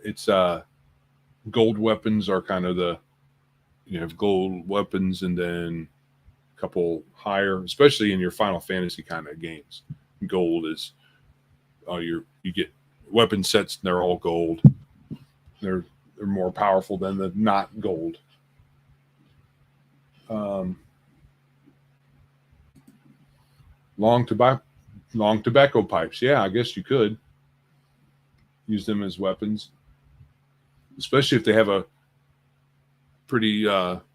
it's gold weapons are kind of have gold weapons and then a couple higher, especially in your Final Fantasy kind of games. Gold is you get weapon sets and they're all gold. They're more powerful than the not gold. Long tobacco pipes. Yeah, I guess you could use them as weapons, especially if they have a pretty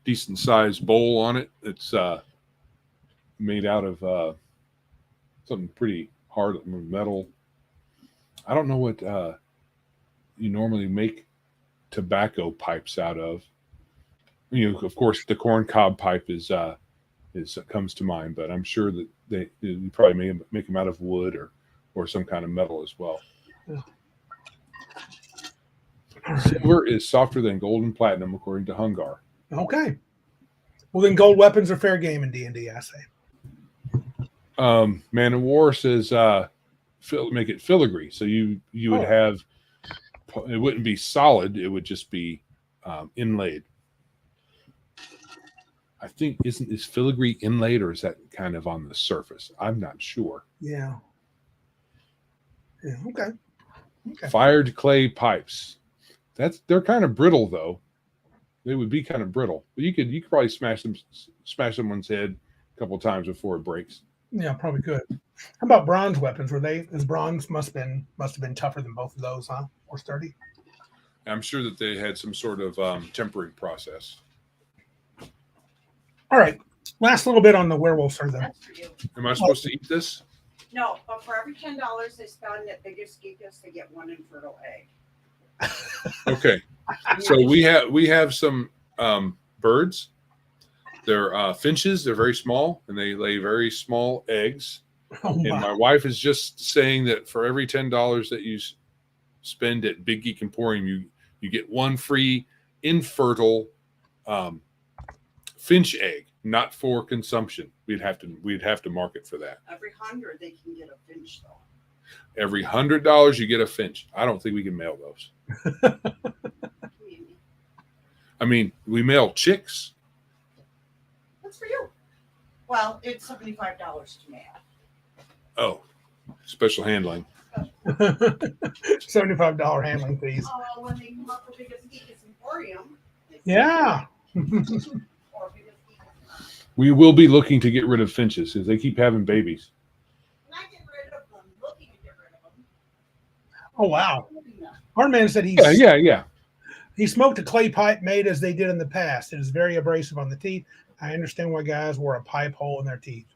decent sized bowl on it. It's made out of something pretty hard, metal. I don't know what you normally make tobacco pipes out of. Of course, the corn cob pipe is comes to mind, but I'm sure that you probably may make them out of wood or some kind of metal as well. Yeah. Silver is softer than gold and platinum, according to Hungar. Okay. Well, then gold weapons are fair game in D&D, I say. Man of War says make it filigree. So you would have, it wouldn't be solid. It would just be inlaid. I think is filigree inlaid or is that kind of on the surface? I'm not sure. Yeah. Yeah. Okay. Fired clay pipes. They're kind of brittle though. They would be kind of brittle, but you could probably smash someone's head a couple of times before it breaks. Yeah, probably could. How about bronze weapons? Bronze must have been tougher than both of those, huh? Or sturdy? I'm sure that they had some sort of tempering process. All right. Last little bit on the werewolf surgeon. That's for you. Am I supposed to eat this? No, but for every $10 they spend at Biggest Geekus, they get one infertile egg. Okay. So we have some birds. They're finches. They're very small and they lay very small eggs. Oh, and my wife is just saying that for every $10 that you spend at Big Geek Emporium, you get one free infertile finch egg, not for consumption. We'd have to market for that. Every 100 they can get a finch though. Every $100 you get a finch. I don't think we can mail those. I mean, we mail chicks. That's for you. Well, it's $75 to mail. Oh, special handling. $75 handling fees. Oh, when they come up with Biggest Geekus Emporium. Yeah. Or Biggest Geekus. We will be looking to get rid of finches because they keep having babies. Not get rid of them, looking to get rid of them. Oh, wow. Our man said Yeah. He smoked a clay pipe made as they did in the past. It is very abrasive on the teeth. I understand why guys wore a pipe hole in their teeth.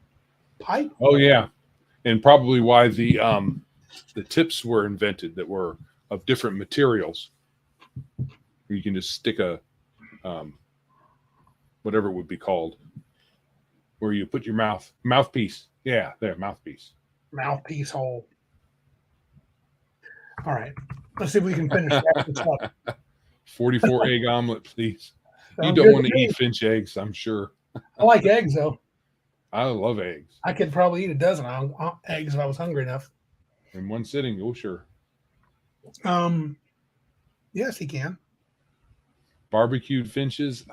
Pipe? Oh yeah, and probably why the tips were invented that were of different materials. You can just stick a whatever it would be called, where you put your mouthpiece. Yeah, there, mouthpiece. Mouthpiece hole. All right. Let's see if we can finish that. 44 egg omelet, please. You Sounds don't good want to to me. eat finch eggs, I'm sure. I like eggs, though. I love eggs. I could probably eat a dozen eggs if I was hungry enough. In one sitting, oh sure. Yes, he can. Barbecued finches.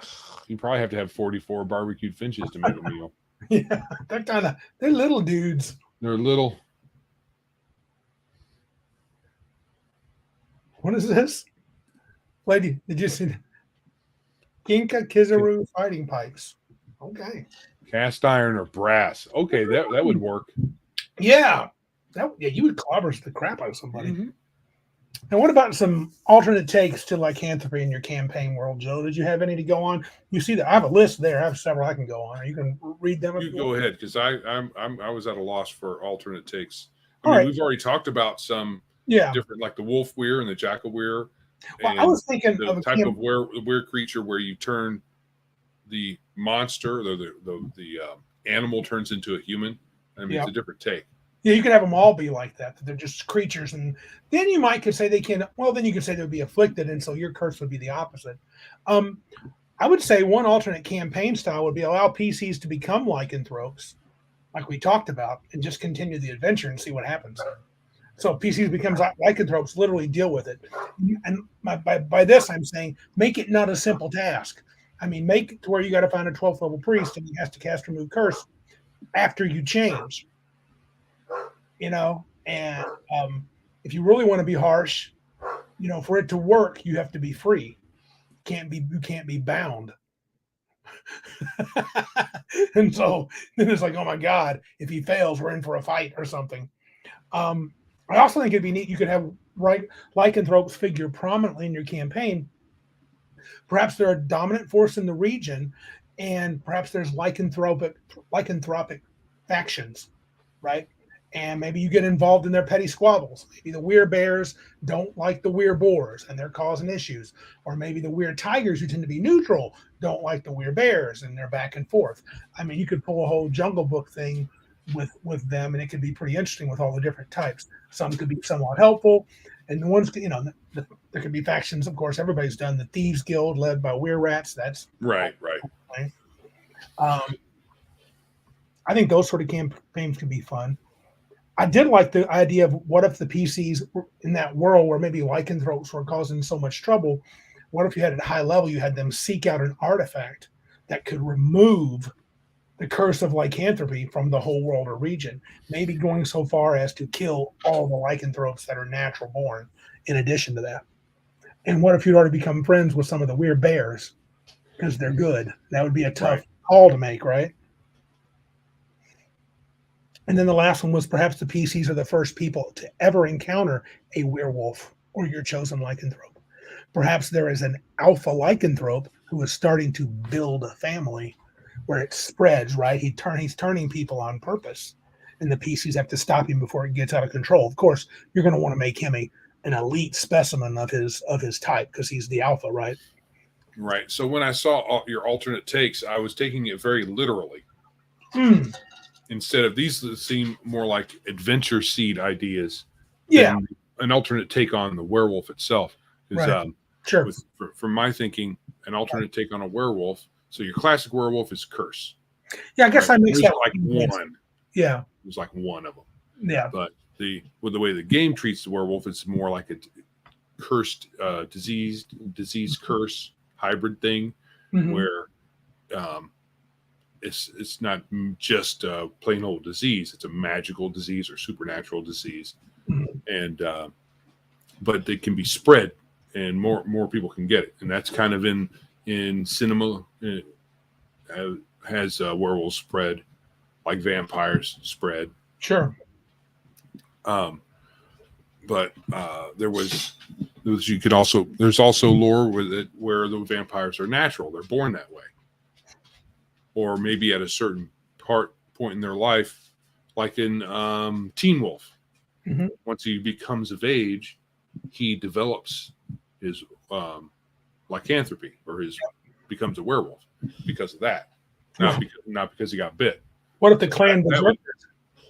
You probably have to have 44 barbecued finches to make a meal. Yeah, they're little dudes. They're little. What is this? Lady, did you see that? Ginka Kizaru fighting pipes. Okay. Cast iron or brass. Okay, that would work. Yeah. You would clobber the crap out of somebody. Mm-hmm. And what about some alternate takes to lycanthropy in your campaign world, Joe? Did you have any to go on? You see that I have a list there. I have several I can go on. You can read them. You go ahead, because I was at a loss for alternate takes. All right. We've already talked about some different, like the wolf weir and the jackal weir. Well, I was thinking the of type of weird creature where you turn the monster, the animal turns into a human. I mean, it's a different take. Yeah, you could have them all be like that they're just creatures, and then you could say they can. Well, then you could say they would be afflicted, and so your curse would be the opposite. I would say one alternate campaign style would be allow PCs to become lycanthropes. like we talked about, and just continue the adventure and see what happens. So PCs becomes lycanthropes literally deal with it. And by this, I'm saying make it not a simple task. I mean, make it to where you got to find a 12th level priest and he has to cast remove curse after you change, and if you really want to be harsh, for it to work, you have to be free. You can't be bound. And so then it's like, oh my God, if he fails, we're in for a fight or something. I also think it'd be neat. You could have lycanthropes figure prominently in your campaign. Perhaps they're a dominant force in the region, and perhaps there's lycanthropic factions, right? And maybe you get involved in their petty squabbles. Maybe the Weir Bears don't like the Weir Boars and they're causing issues. Or maybe the Weir Tigers, who tend to be neutral, don't like the Weir Bears and they're back and forth. I mean, you could pull a whole Jungle Book thing with them, and it could be pretty interesting with all the different types. Some could be somewhat helpful, and the ones, there could be factions. Of course, everybody's done the Thieves Guild led by Weir Rats. That's right. I think those sort of campaigns could be fun. I did like the idea of what if the PCs were in that world where maybe lycanthropes were causing so much trouble. What if you had at a high level, you had them seek out an artifact that could remove the curse of lycanthropy from the whole world or region, maybe going so far as to kill all the lycanthropes that are natural born in addition to that. And what if you'd already become friends with some of the Weir Bears because they're good? That would be a tough call to make, right? And then the last one was perhaps the PCs are the first people to ever encounter a werewolf or your chosen lycanthrope. Perhaps there is an alpha lycanthrope who is starting to build a family where it spreads, right? He's turning people on purpose, and the PCs have to stop him before it gets out of control. Of course, you're going to want to make him an elite specimen of his type because he's the alpha, right? Right. So when I saw your alternate takes, I was taking it very literally. Instead of these seem more like adventure seed ideas. Yeah. An alternate take on the werewolf itself. Right. Sure. From my thinking, an alternate take on a werewolf. So your classic werewolf is curse. Yeah, I guess I mixed that like one. Yeah. There's like one of them. Yeah. But the way the game treats the werewolf, it's more like a cursed disease curse hybrid thing, where it's not just a plain old disease. It's a magical disease or supernatural disease, and but they can be spread, and more people can get it, and that's kind of in cinema. Has werewolves spread like vampires spread. Sure. But there's also lore with it where the vampires are natural. They're born that way. Or maybe at a certain point in their life, like in Teen Wolf. Once he becomes of age, he develops his lycanthropy, or becomes a werewolf because of that. Not because he got bit. What if the clan berserkers?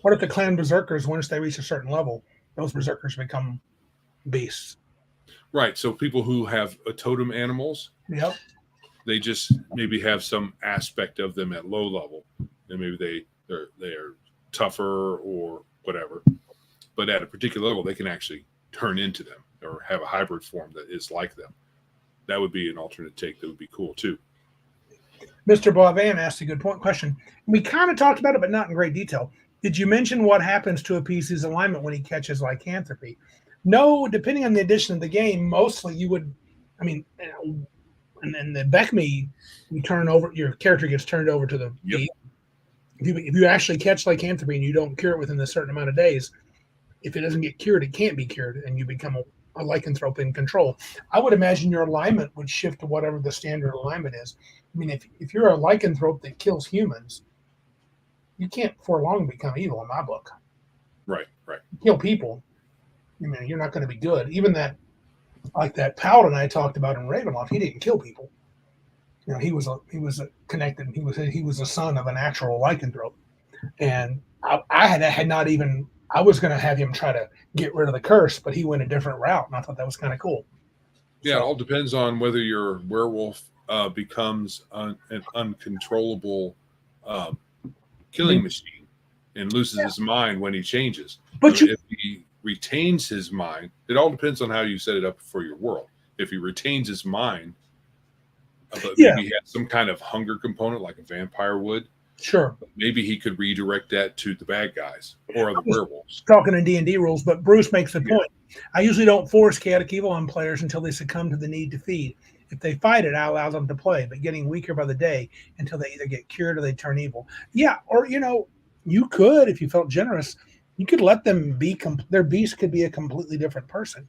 What if the clan berserkers, once they reach a certain level, those berserkers become beasts? Right. So people who have totem animals, they just maybe have some aspect of them at low level, and maybe they're tougher or whatever. But at a particular level, they can actually turn into them or have a hybrid form that is like them. That would be an alternate take. That would be cool too. Mr. Boivan asked a good question. We kind of talked about it, but not in great detail. Did you mention what happens to a PC's alignment when he catches lycanthropy? No, depending on the edition of the game, mostly you would, and the Beckme, your character gets turned over to the beast. If you actually catch lycanthropy and you don't cure it within a certain amount of days, if it doesn't get cured, it can't be cured, and you become a lycanthrope in control. I would imagine your alignment would shift to whatever the standard alignment is. I mean, if you're a lycanthrope that kills humans, you can't for long become evil in my book. Right. You kill people, you're not going to be good. Even that paladin I talked about in Ravenloft, he didn't kill people. He was a connected. He was a son of an actual lycanthrope, and I was going to have him try to get rid of the curse, but he went a different route, and I thought that was kind of cool. Yeah, it all depends on whether your werewolf becomes an uncontrollable killing machine. and loses his mind when he changes. But If he retains his mind, it all depends on how you set it up for your world. If he retains his mind, but maybe he has some kind of hunger component like a vampire would. Sure. Maybe he could redirect that to the bad guys or the werewolves. Talking in D&D rules, but Bruce makes the point. I usually don't force chaotic evil on players until they succumb to the need to feed. If they fight it, I allow them to play, but getting weaker by the day until they either get cured or they turn evil. Yeah, or, you could, if you felt generous, you could let them be, their beast could be a completely different person.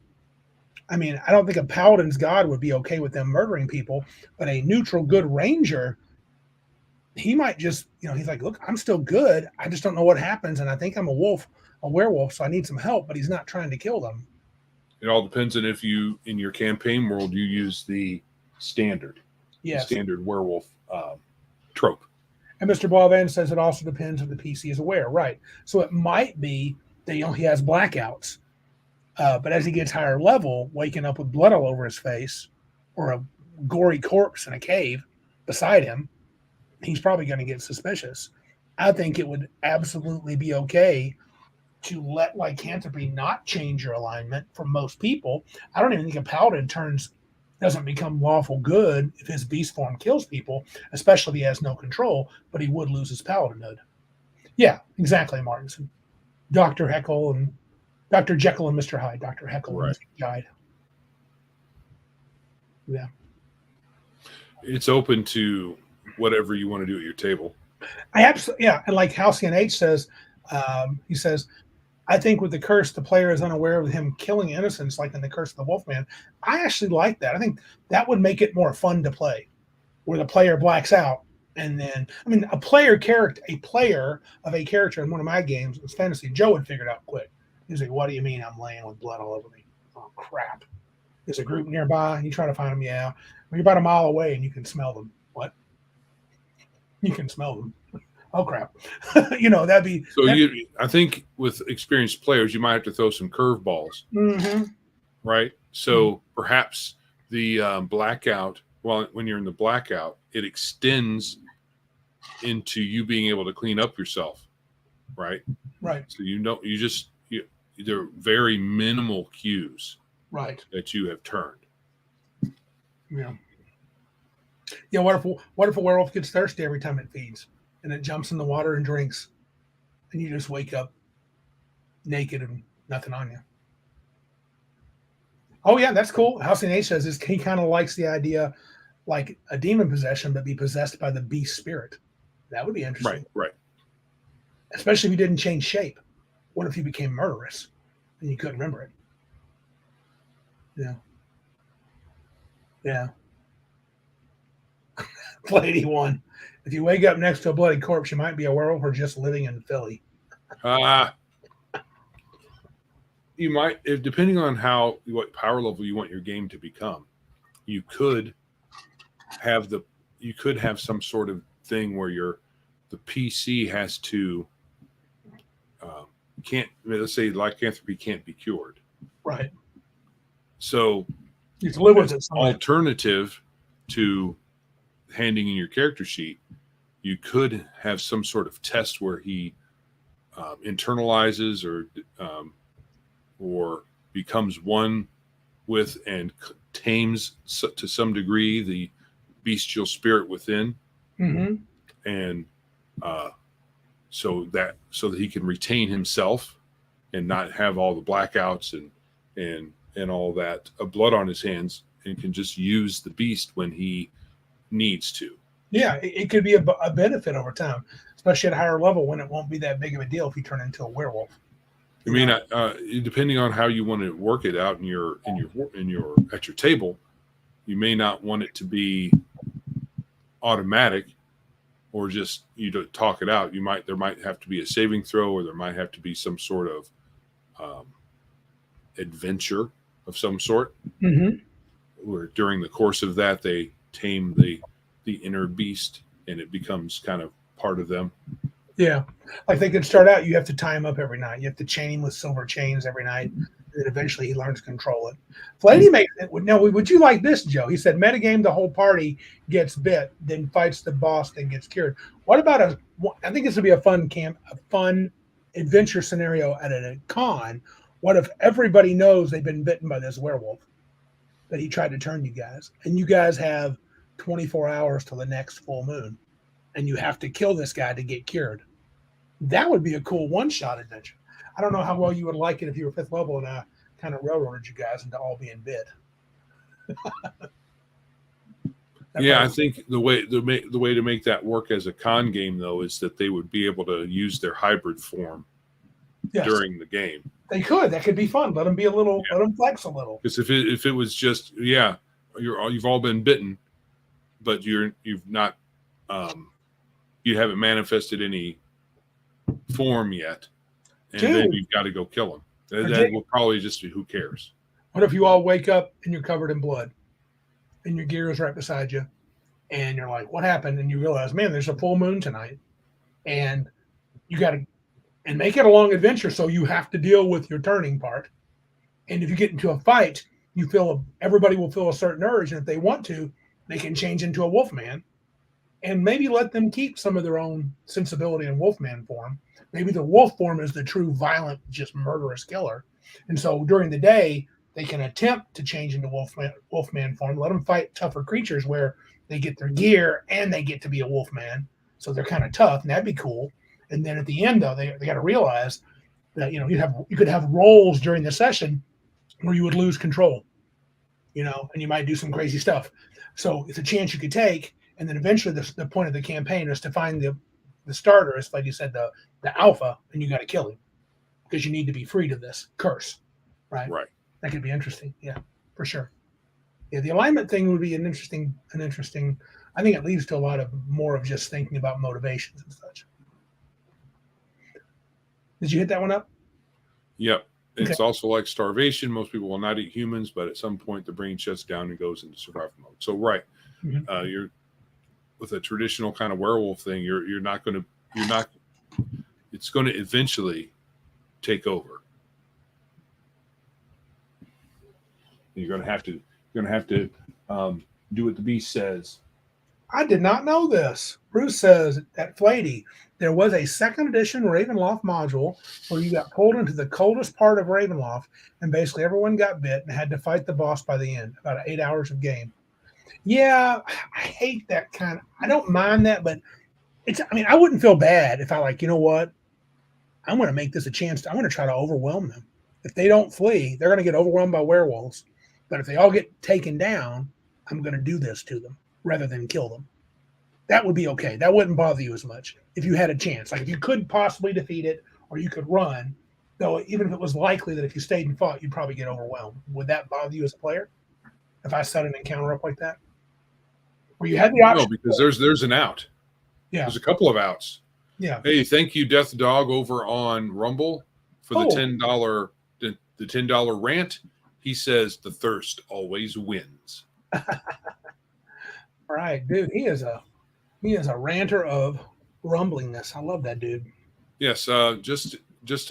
I mean, I don't think a paladin's god would be okay with them murdering people, but a neutral good ranger, he might just, he's like, look, I'm still good. I just don't know what happens. And I think I'm a werewolf, so I need some help, but he's not trying to kill them. It all depends on if you, in your campaign world, you use the standard werewolf trope. And Mr. Boivin says it also depends if the PC is aware. Right. So it might be that, he has blackouts, but as he gets higher level, waking up with blood all over his face or a gory corpse in a cave beside him, he's probably going to get suspicious. I think it would absolutely be okay to let lycanthropy not change your alignment for most people. I don't even think a paladin doesn't become lawful good if his beast form kills people, especially if he has no control, but he would lose his paladinhood. Yeah, exactly, Martin. Dr. Jekyll and Mr. Hyde. Dr. Jekyll and Mr. Hyde. Yeah. It's open to whatever you want to do at your table. And like Halcyon H says, he says, I think with the curse, the player is unaware of him killing innocents, like in the Curse of the Wolfman. I actually like that. I think that would make it more fun to play, where the player blacks out. And then, a player of a character in one of my games, it was fantasy, Joe would figure it out quick. He's like, what do you mean I'm laying with blood all over me? Oh, crap. There's a group nearby. You try to find them, yeah. Well, you're about a mile away and you can smell them. What? You can smell them. Oh, crap. That'd be... I think with experienced players, you might have to throw some curveballs. Mm-hmm. Right? So perhaps the blackout, when you're in the blackout, it extends into you being able to clean up yourself. Right? Right. So there are very minimal cues that you have turned. Yeah. Yeah, what if a werewolf gets thirsty every time it feeds and it jumps in the water and drinks and you just wake up naked and nothing on you? Oh yeah, that's cool. Halcyon H says he kind of likes the idea like a demon possession, but be possessed by the beast spirit. That would be interesting. Right. Especially if you didn't change shape. What if you became murderous and you couldn't remember it? Yeah. Yeah. Lady one. If you wake up next to a bloody corpse, you might be a werewolf or just living in Philly. You might, depending on what power level you want your game to become, you could have some sort of thing where the PC has to let's say lycanthropy can't be cured. Right. So you live with it. Alternative to handing in your character sheet, you could have some sort of test where he internalizes or becomes one with and tames to some degree the bestial spirit within, and so that he can retain himself and not have all the blackouts and all that blood on his hands, and can just use the beast when he needs to. Yeah, it could be a benefit over time, especially at a higher level when it won't be that big of a deal if you turn into a werewolf. I mean, depending on how you want to work it out at your table, you may not want it to be automatic or just you to talk it out. There might have to be a saving throw, or there might have to be some sort of adventure of some sort. Where during the course of that they tame the inner beast and it becomes kind of part of them. Yeah. Like they could start out, you have to tie him up every night. You have to chain him with silver chains every night. And then eventually he learns to control it. Flady makes it. Now, would you like this, Joe? He said, metagame, the whole party gets bit, then fights the boss, then gets cured. What about I think this would be a fun adventure scenario at a con, what if everybody knows they've been bitten by this werewolf that he tried to turn you guys, and you guys have 24 hours till the next full moon, and you have to kill this guy to get cured? That would be a cool one-shot adventure. I don't know how well you would like it if you were 5th level and I kind of railroaded you guys into all being bit. Yeah, I think the way to make that work as a con game though is that they would be able to use their hybrid form during the game. They could. That could be fun. Let them be a little. Let them flex a little. Because if it was just you've all been bitten, but you've not you haven't manifested any form yet, and then you've got to go kill them. That will probably just be who cares. What if you all wake up and you're covered in blood, and your gear is right beside you, and you're like, "What happened?" And you realize, man, there's a full moon tonight, and you got to and make it a long adventure. So you have to deal with your turning part. And if you get into a fight, everybody will feel a certain urge, and if they want to, they can change into a wolfman, and maybe let them keep some of their own sensibility in wolfman form. Maybe the wolf form is the true violent, just murderous killer. And so during the day, they can attempt to change into wolfman form, let them fight tougher creatures where they get their gear and they get to be a wolfman. So they're kind of tough, and that'd be cool. And then at the end, though, they got to realize that, you could have roles during the session where you would lose control, and you might do some crazy stuff. So it's a chance you could take. And then eventually the point of the campaign is to find the starter, as like you said, the alpha, and you got to kill him because you need to be freed of this curse, right? Right. That could be interesting. Yeah, for sure. Yeah, the alignment thing would be an interesting. I think it leads to a lot of more of just thinking about motivations and such. Did you hit that one up? Yep. It's also like starvation. Most people will not eat humans, but at some point the brain shuts down and goes into survival mode. So, right. Mm-hmm. You're with a traditional kind of werewolf thing. It's going to eventually take over. You're going to have to do what the beast says. I did not know this. Bruce says at Flady, there was a 2nd edition Ravenloft module where you got pulled into the coldest part of Ravenloft, and basically everyone got bit and had to fight the boss by the end. About 8 hours of game. Yeah, I hate that kind of. I don't mind that, but I wouldn't feel bad if I you know what? I'm going to make this a chance. I'm going to try to overwhelm them. If they don't flee, they're going to get overwhelmed by werewolves. But if they all get taken down, I'm going to do this to them rather than kill them. That would be okay. That wouldn't bother you as much if you had a chance. Like if you could possibly defeat it or you could run, though, even if it was likely that if you stayed and fought, you'd probably get overwhelmed. Would that bother you as a player if I set an encounter up like that? Where you had the option? No, because there's an out. Yeah. There's a couple of outs. Yeah. Hey, thank you, Death Dog, over on Rumble for the $10 rant. He says the thirst always wins. All right, dude. He is a ranter of rumblingness. I love that dude. Yes, just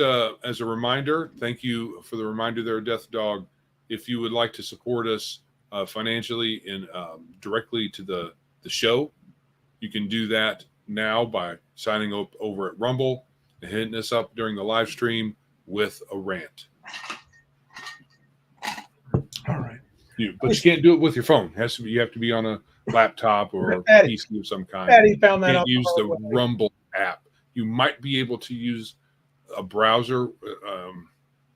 as a reminder, thank you for the reminder there, Death Dog. If you would like to support us financially and directly to the show, you can do that now by signing up over at Rumble and hitting us up during the live stream with a rant. All right. But you can't do it with your phone. You have to be on a laptop or a PC of some kind. Patty found that you out. Can't use the Rumble app. You might be able to use a browser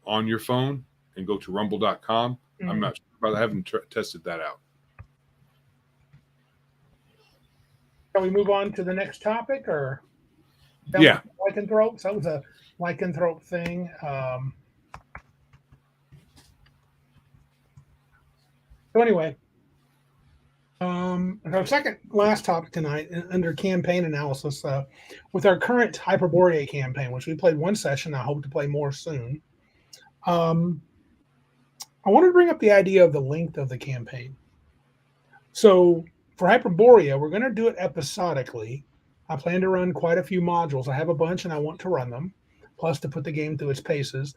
on your phone and go to rumble.com. Mm-hmm. I'm not sure, but I haven't tested that out. Can we move on to the next topic, or yeah, lycanthropes? That was a lycanthrope thing. So anyway, our second last topic tonight under campaign analysis, with our current Hyperborea campaign, which we played one session, I hope to play more soon. I wanted to bring up the idea of the length of the campaign. So for Hyperborea, we're going to do it episodically. I plan to run quite a few modules. I have a bunch and I want to run them, plus to put the game through its paces.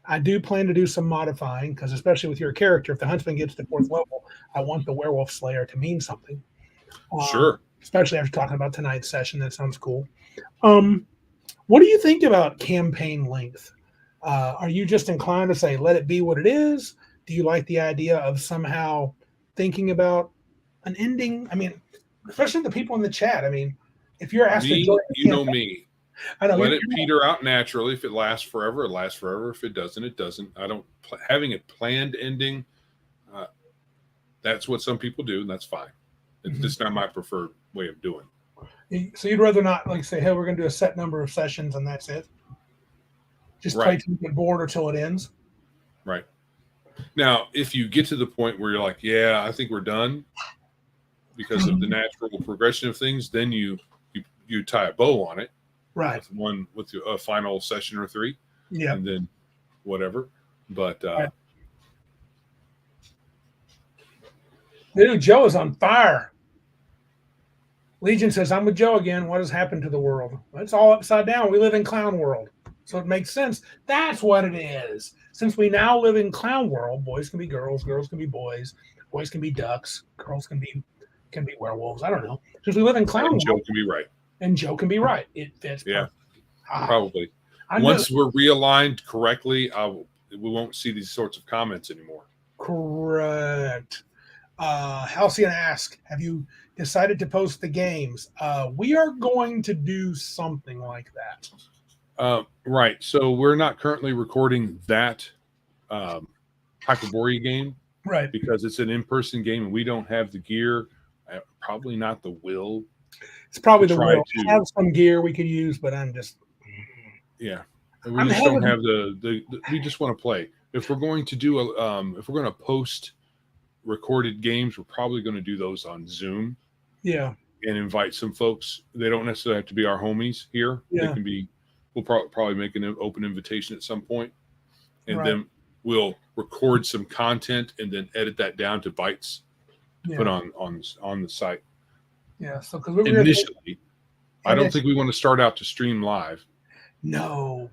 I do plan to do some modifying because, especially with your character, if the huntsman gets to 4th level, I want the werewolf slayer to mean something. Sure. Especially after talking about tonight's session. That sounds cool. What do you think about campaign length? Are you just inclined to say, let it be what it is? Do you like the idea of somehow thinking about an ending? I mean, especially the people in the chat. I mean, if you're asked to join Me, the you know campaign, me. I know Let you're it peter out naturally. If it lasts forever, it lasts forever. If it doesn't, it doesn't. I don't having a planned ending. Uh, that's what some people do, and that's fine. It's just not my preferred way of doing. so you'd rather not like say, hey, we're going to do a set number of sessions and that's it. Just play Right. till you get bored or till it ends. Right. Now, if you get to the point where you're like, yeah, I think we're done because of the natural progression of things, then you tie a bow on it, Right. with a final session or 3, Yeah. and then whatever. But Right. Dude, Joe is on fire. Legion says, I'm with Joe again. What has happened to the world? It's all upside down. We live in clown world. So it makes sense. That's what it is. Since we now live in clown world, boys can be girls can be boys can be ducks, girls can be werewolves. I don't know. Since we live in clown and world, Joe can be right. and Joe can be right. It fits. Yeah, perfect. probably. Once we're realigned correctly, we won't see these sorts of comments anymore. Correct. Halcyon asks, have you decided to post the games? We are going to do something like that. Right. So we're not currently recording that Hyperborea game, right? Because it's an in-person game and we don't have the gear, probably not the will. It's probably the will. Have some gear we could use, but I'm just we just don't have the we just want to play. If we're going to do if we're going to post recorded games, we're probably going to do those on Zoom. Yeah. And invite some folks. They don't necessarily have to be our homies here. Yeah. They can be. We'll probably make an open invitation at some point, and then we'll record some content and then edit that down to bytes to put on the site. Yeah. So because initially, I don't think we want to start out to stream live. No.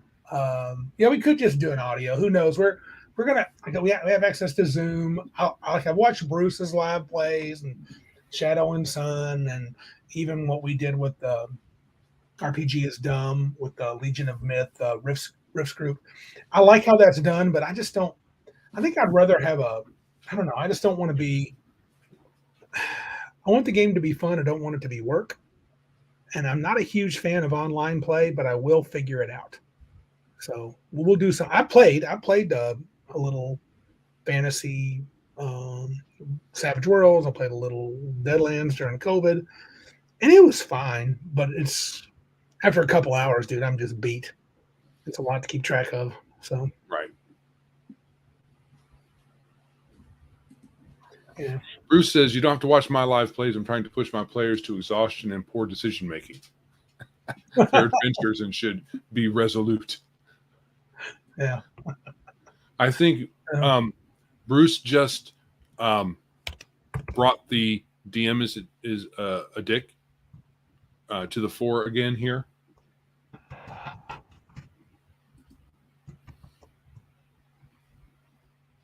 We could just do an audio. Who knows? We're gonna. We have access to Zoom. I've watched Bruce's live plays and Shadow and Sun, and even what we did with RPG is Dumb with the Legion of Myth Riffs group. I like how that's done, but I just don't. I think I'd rather have I don't know. I just don't want to be. I want the game to be fun. I don't want it to be work. And I'm not a huge fan of online play, but I will figure it out. So we'll do some. I played a little fantasy Savage Worlds. I played a little Deadlands during COVID, and it was fine. But it's after a couple hours, dude, I'm just beat. It's a lot to keep track of. So right. Yeah. Bruce says you don't have to watch my live plays. I'm trying to push my players to exhaustion and poor decision making. They're adventurers and should be resolute. Yeah. I think Bruce just brought the DM is a dick to the fore again here.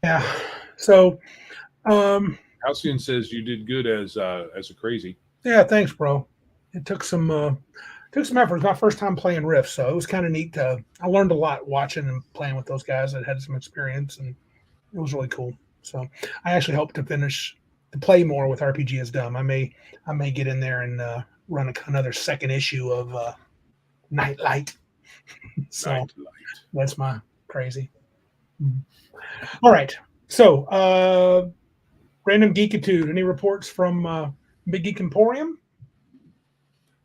Yeah. So Halcyon says you did good as a crazy. Yeah, thanks, bro. It took some effort. It's my first time playing Rift, so it was kind of neat. I learned a lot watching and playing with those guys that had some experience, and it was really cool. So I actually hope to play more with RPG is Dumb. I may get in there and run another second issue of Nightlight. So Nightlight. That's my crazy. All right. So Random Geekitude. Any reports from Big Geek Emporium?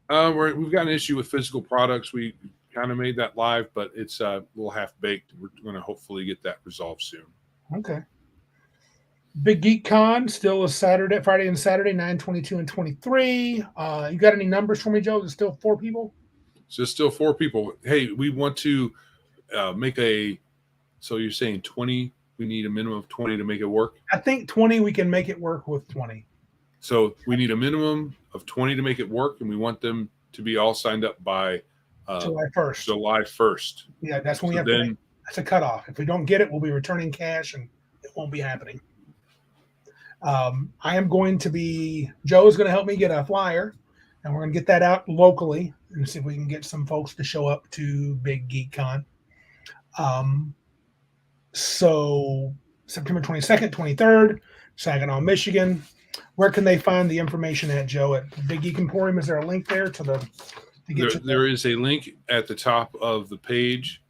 We've got an issue with physical products. We kind of made that live, but it's a little half baked. We're going to hopefully get that resolved soon. Okay. Big Geek Con still is Friday and Saturday, 9/22 and 23. You got any numbers for me, Joe? Is it still 4 people? So still 4 people. Hey, we want to make so you're saying 20, we need a minimum of 20 to make it work? I think 20, we can make it work with 20. So we need a minimum of 20 to make it work, and we want them to be all signed up by July 1st. July 1st. Yeah, that's when we have to. That's a cutoff. If we don't get it, we'll be returning cash, and it won't be happening. I am going to be. Joe is going to help me get a flyer. And we're going to get that out locally and see if we can get some folks to show up to Big Geek Con. So September 22nd, 23rd, Saginaw, Michigan. Where can they find the information at, Joe? At Big Geek Emporium, is there a link there to There is a link at the top of the page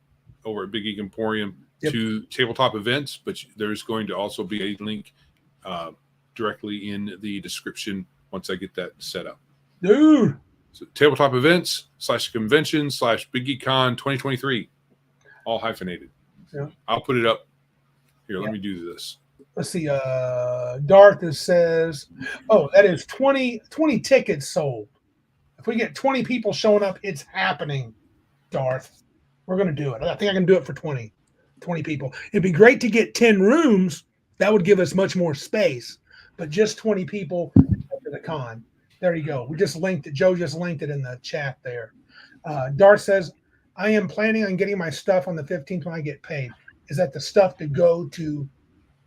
over at Big Geek Emporium to tabletop events, but there's going to also be a link directly in the description once I get that set up. Dude. So tabletop events /convention /Big Geek Con 2023, all hyphenated. Yeah. I'll put it up here. Let me do this. Let's see. Darth says, oh, that is 20 tickets sold. If we get 20 people showing up, it's happening, Darth. We're going to do it. I think I can do it for 20 people. It'd be great to get 10 rooms. That would give us much more space. But just 20 people for the con. There you go. We just linked it. Joe just linked it in the chat there. Darth says, I am planning on getting my stuff on the 15th when I get paid. Is that the stuff to go to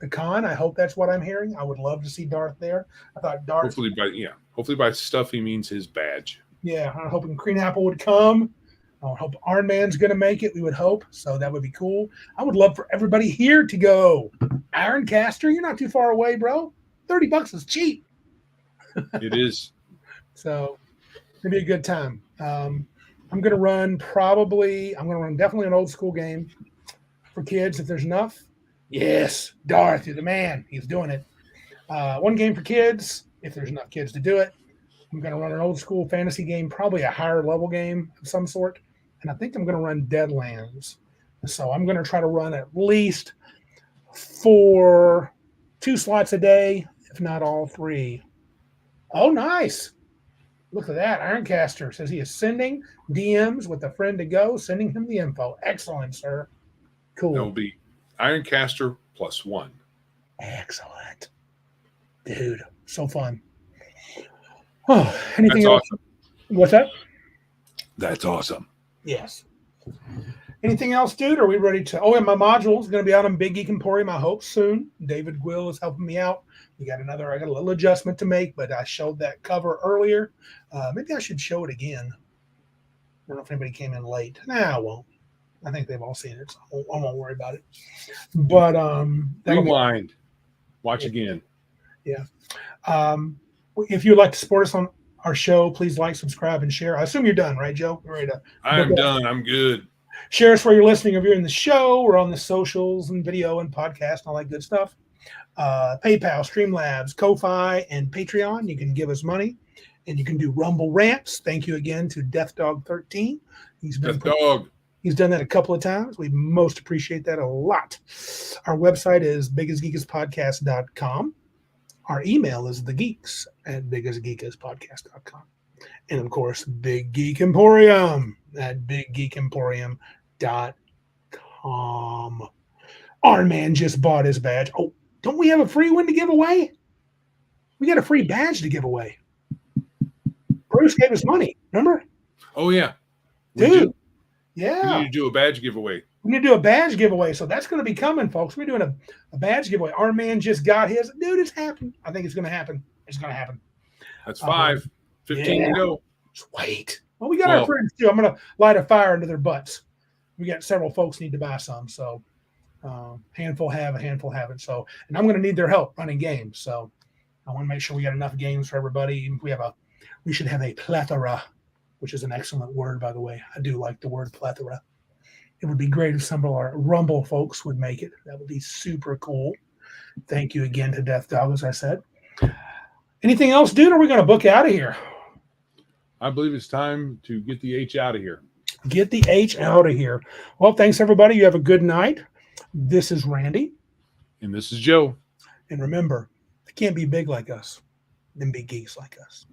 the con? I hope that's what I'm hearing. I would love to see Darth there. I thought Darth. Hopefully by stuff he means his badge. Yeah, I'm hoping Green Apple would come. I hope Iron Man's going to make it. We would hope. So that would be cool. I would love for everybody here to go. Ironcaster, you're not too far away, bro. $30 is cheap. It is. So it'll be a good time. I'm going to run definitely an old school game for kids if there's enough. Yes, Darth, you're the man. He's doing it. One game for kids if there's enough kids to do it. I'm going to run an old school fantasy game, probably a higher level game of some sort. And I think I'm going to run Deadlands. So I'm going to try to run at least 2 slots a day, if not all 3. Oh, nice. Look at that. Ironcaster says he is sending DMs with a friend to go, sending him the info. Excellent, sir. Cool. That will be Ironcaster +1. Excellent. Dude, so fun. Oh, anything That's else? awesome. What's that? That's awesome. Yes. Anything else, dude? Are we ready to? Oh, and my module is going to be out on Big Geek Emporium, I hope, soon. David Gwill is helping me out. I got a little adjustment to make, but I showed that cover earlier. Maybe I should show it again. I don't know if anybody came in late. Nah, I won't. I think they've all seen it, so I won't worry about it. But rewind. Watch again. Yeah. If you'd like to support us on our show, please like, subscribe, and share. I assume you're done, right, Joe? You're ready to. I'm done. I'm good. Share us where you're listening. If you're in the show, we're on the socials and video and podcast and all that good stuff. PayPal, Streamlabs, Ko-Fi, and Patreon. You can give us money, and you can do Rumble rants. Thank you again to DeathDog13. He's done that a couple of times. We most appreciate that a lot. Our website is bigasgeekaspodcast.com. Our email is thegeeks@bigasgeekaspodcast.com. And, of course, Big Geek Emporium at biggeekemporium.com. Iron Man just bought his badge. Oh, don't we have a free one to give away? We got a free badge to give away. Bruce gave us money, remember? Oh, yeah. Dude. We Yeah. need to do a badge giveaway. We need to do a badge giveaway. So that's going to be coming, folks. We're doing a badge giveaway. Our man just got his. Dude, it's happening. I think it's going to happen. It's going to happen. That's 5. 15 to go. Just wait. Well, we got our friends, too. I'm going to light a fire into their butts. We got several folks need to buy some. So handful have, a handful haven't. So, and I'm going to need their help running games. So I want to make sure we got enough games for everybody. We should have a plethora, which is an excellent word, by the way. I do like the word plethora. It would be great if some of our Rumble folks would make it. That would be super cool. Thank you again to Death Dog, as I said. Anything else, dude? Or are we going to book out of here? I believe it's time to get the H out of here. Get the H out of here. Well, thanks, everybody. You have a good night. This is Randy. And this is Joe. And remember, they can't be big like us, then be geeks like us.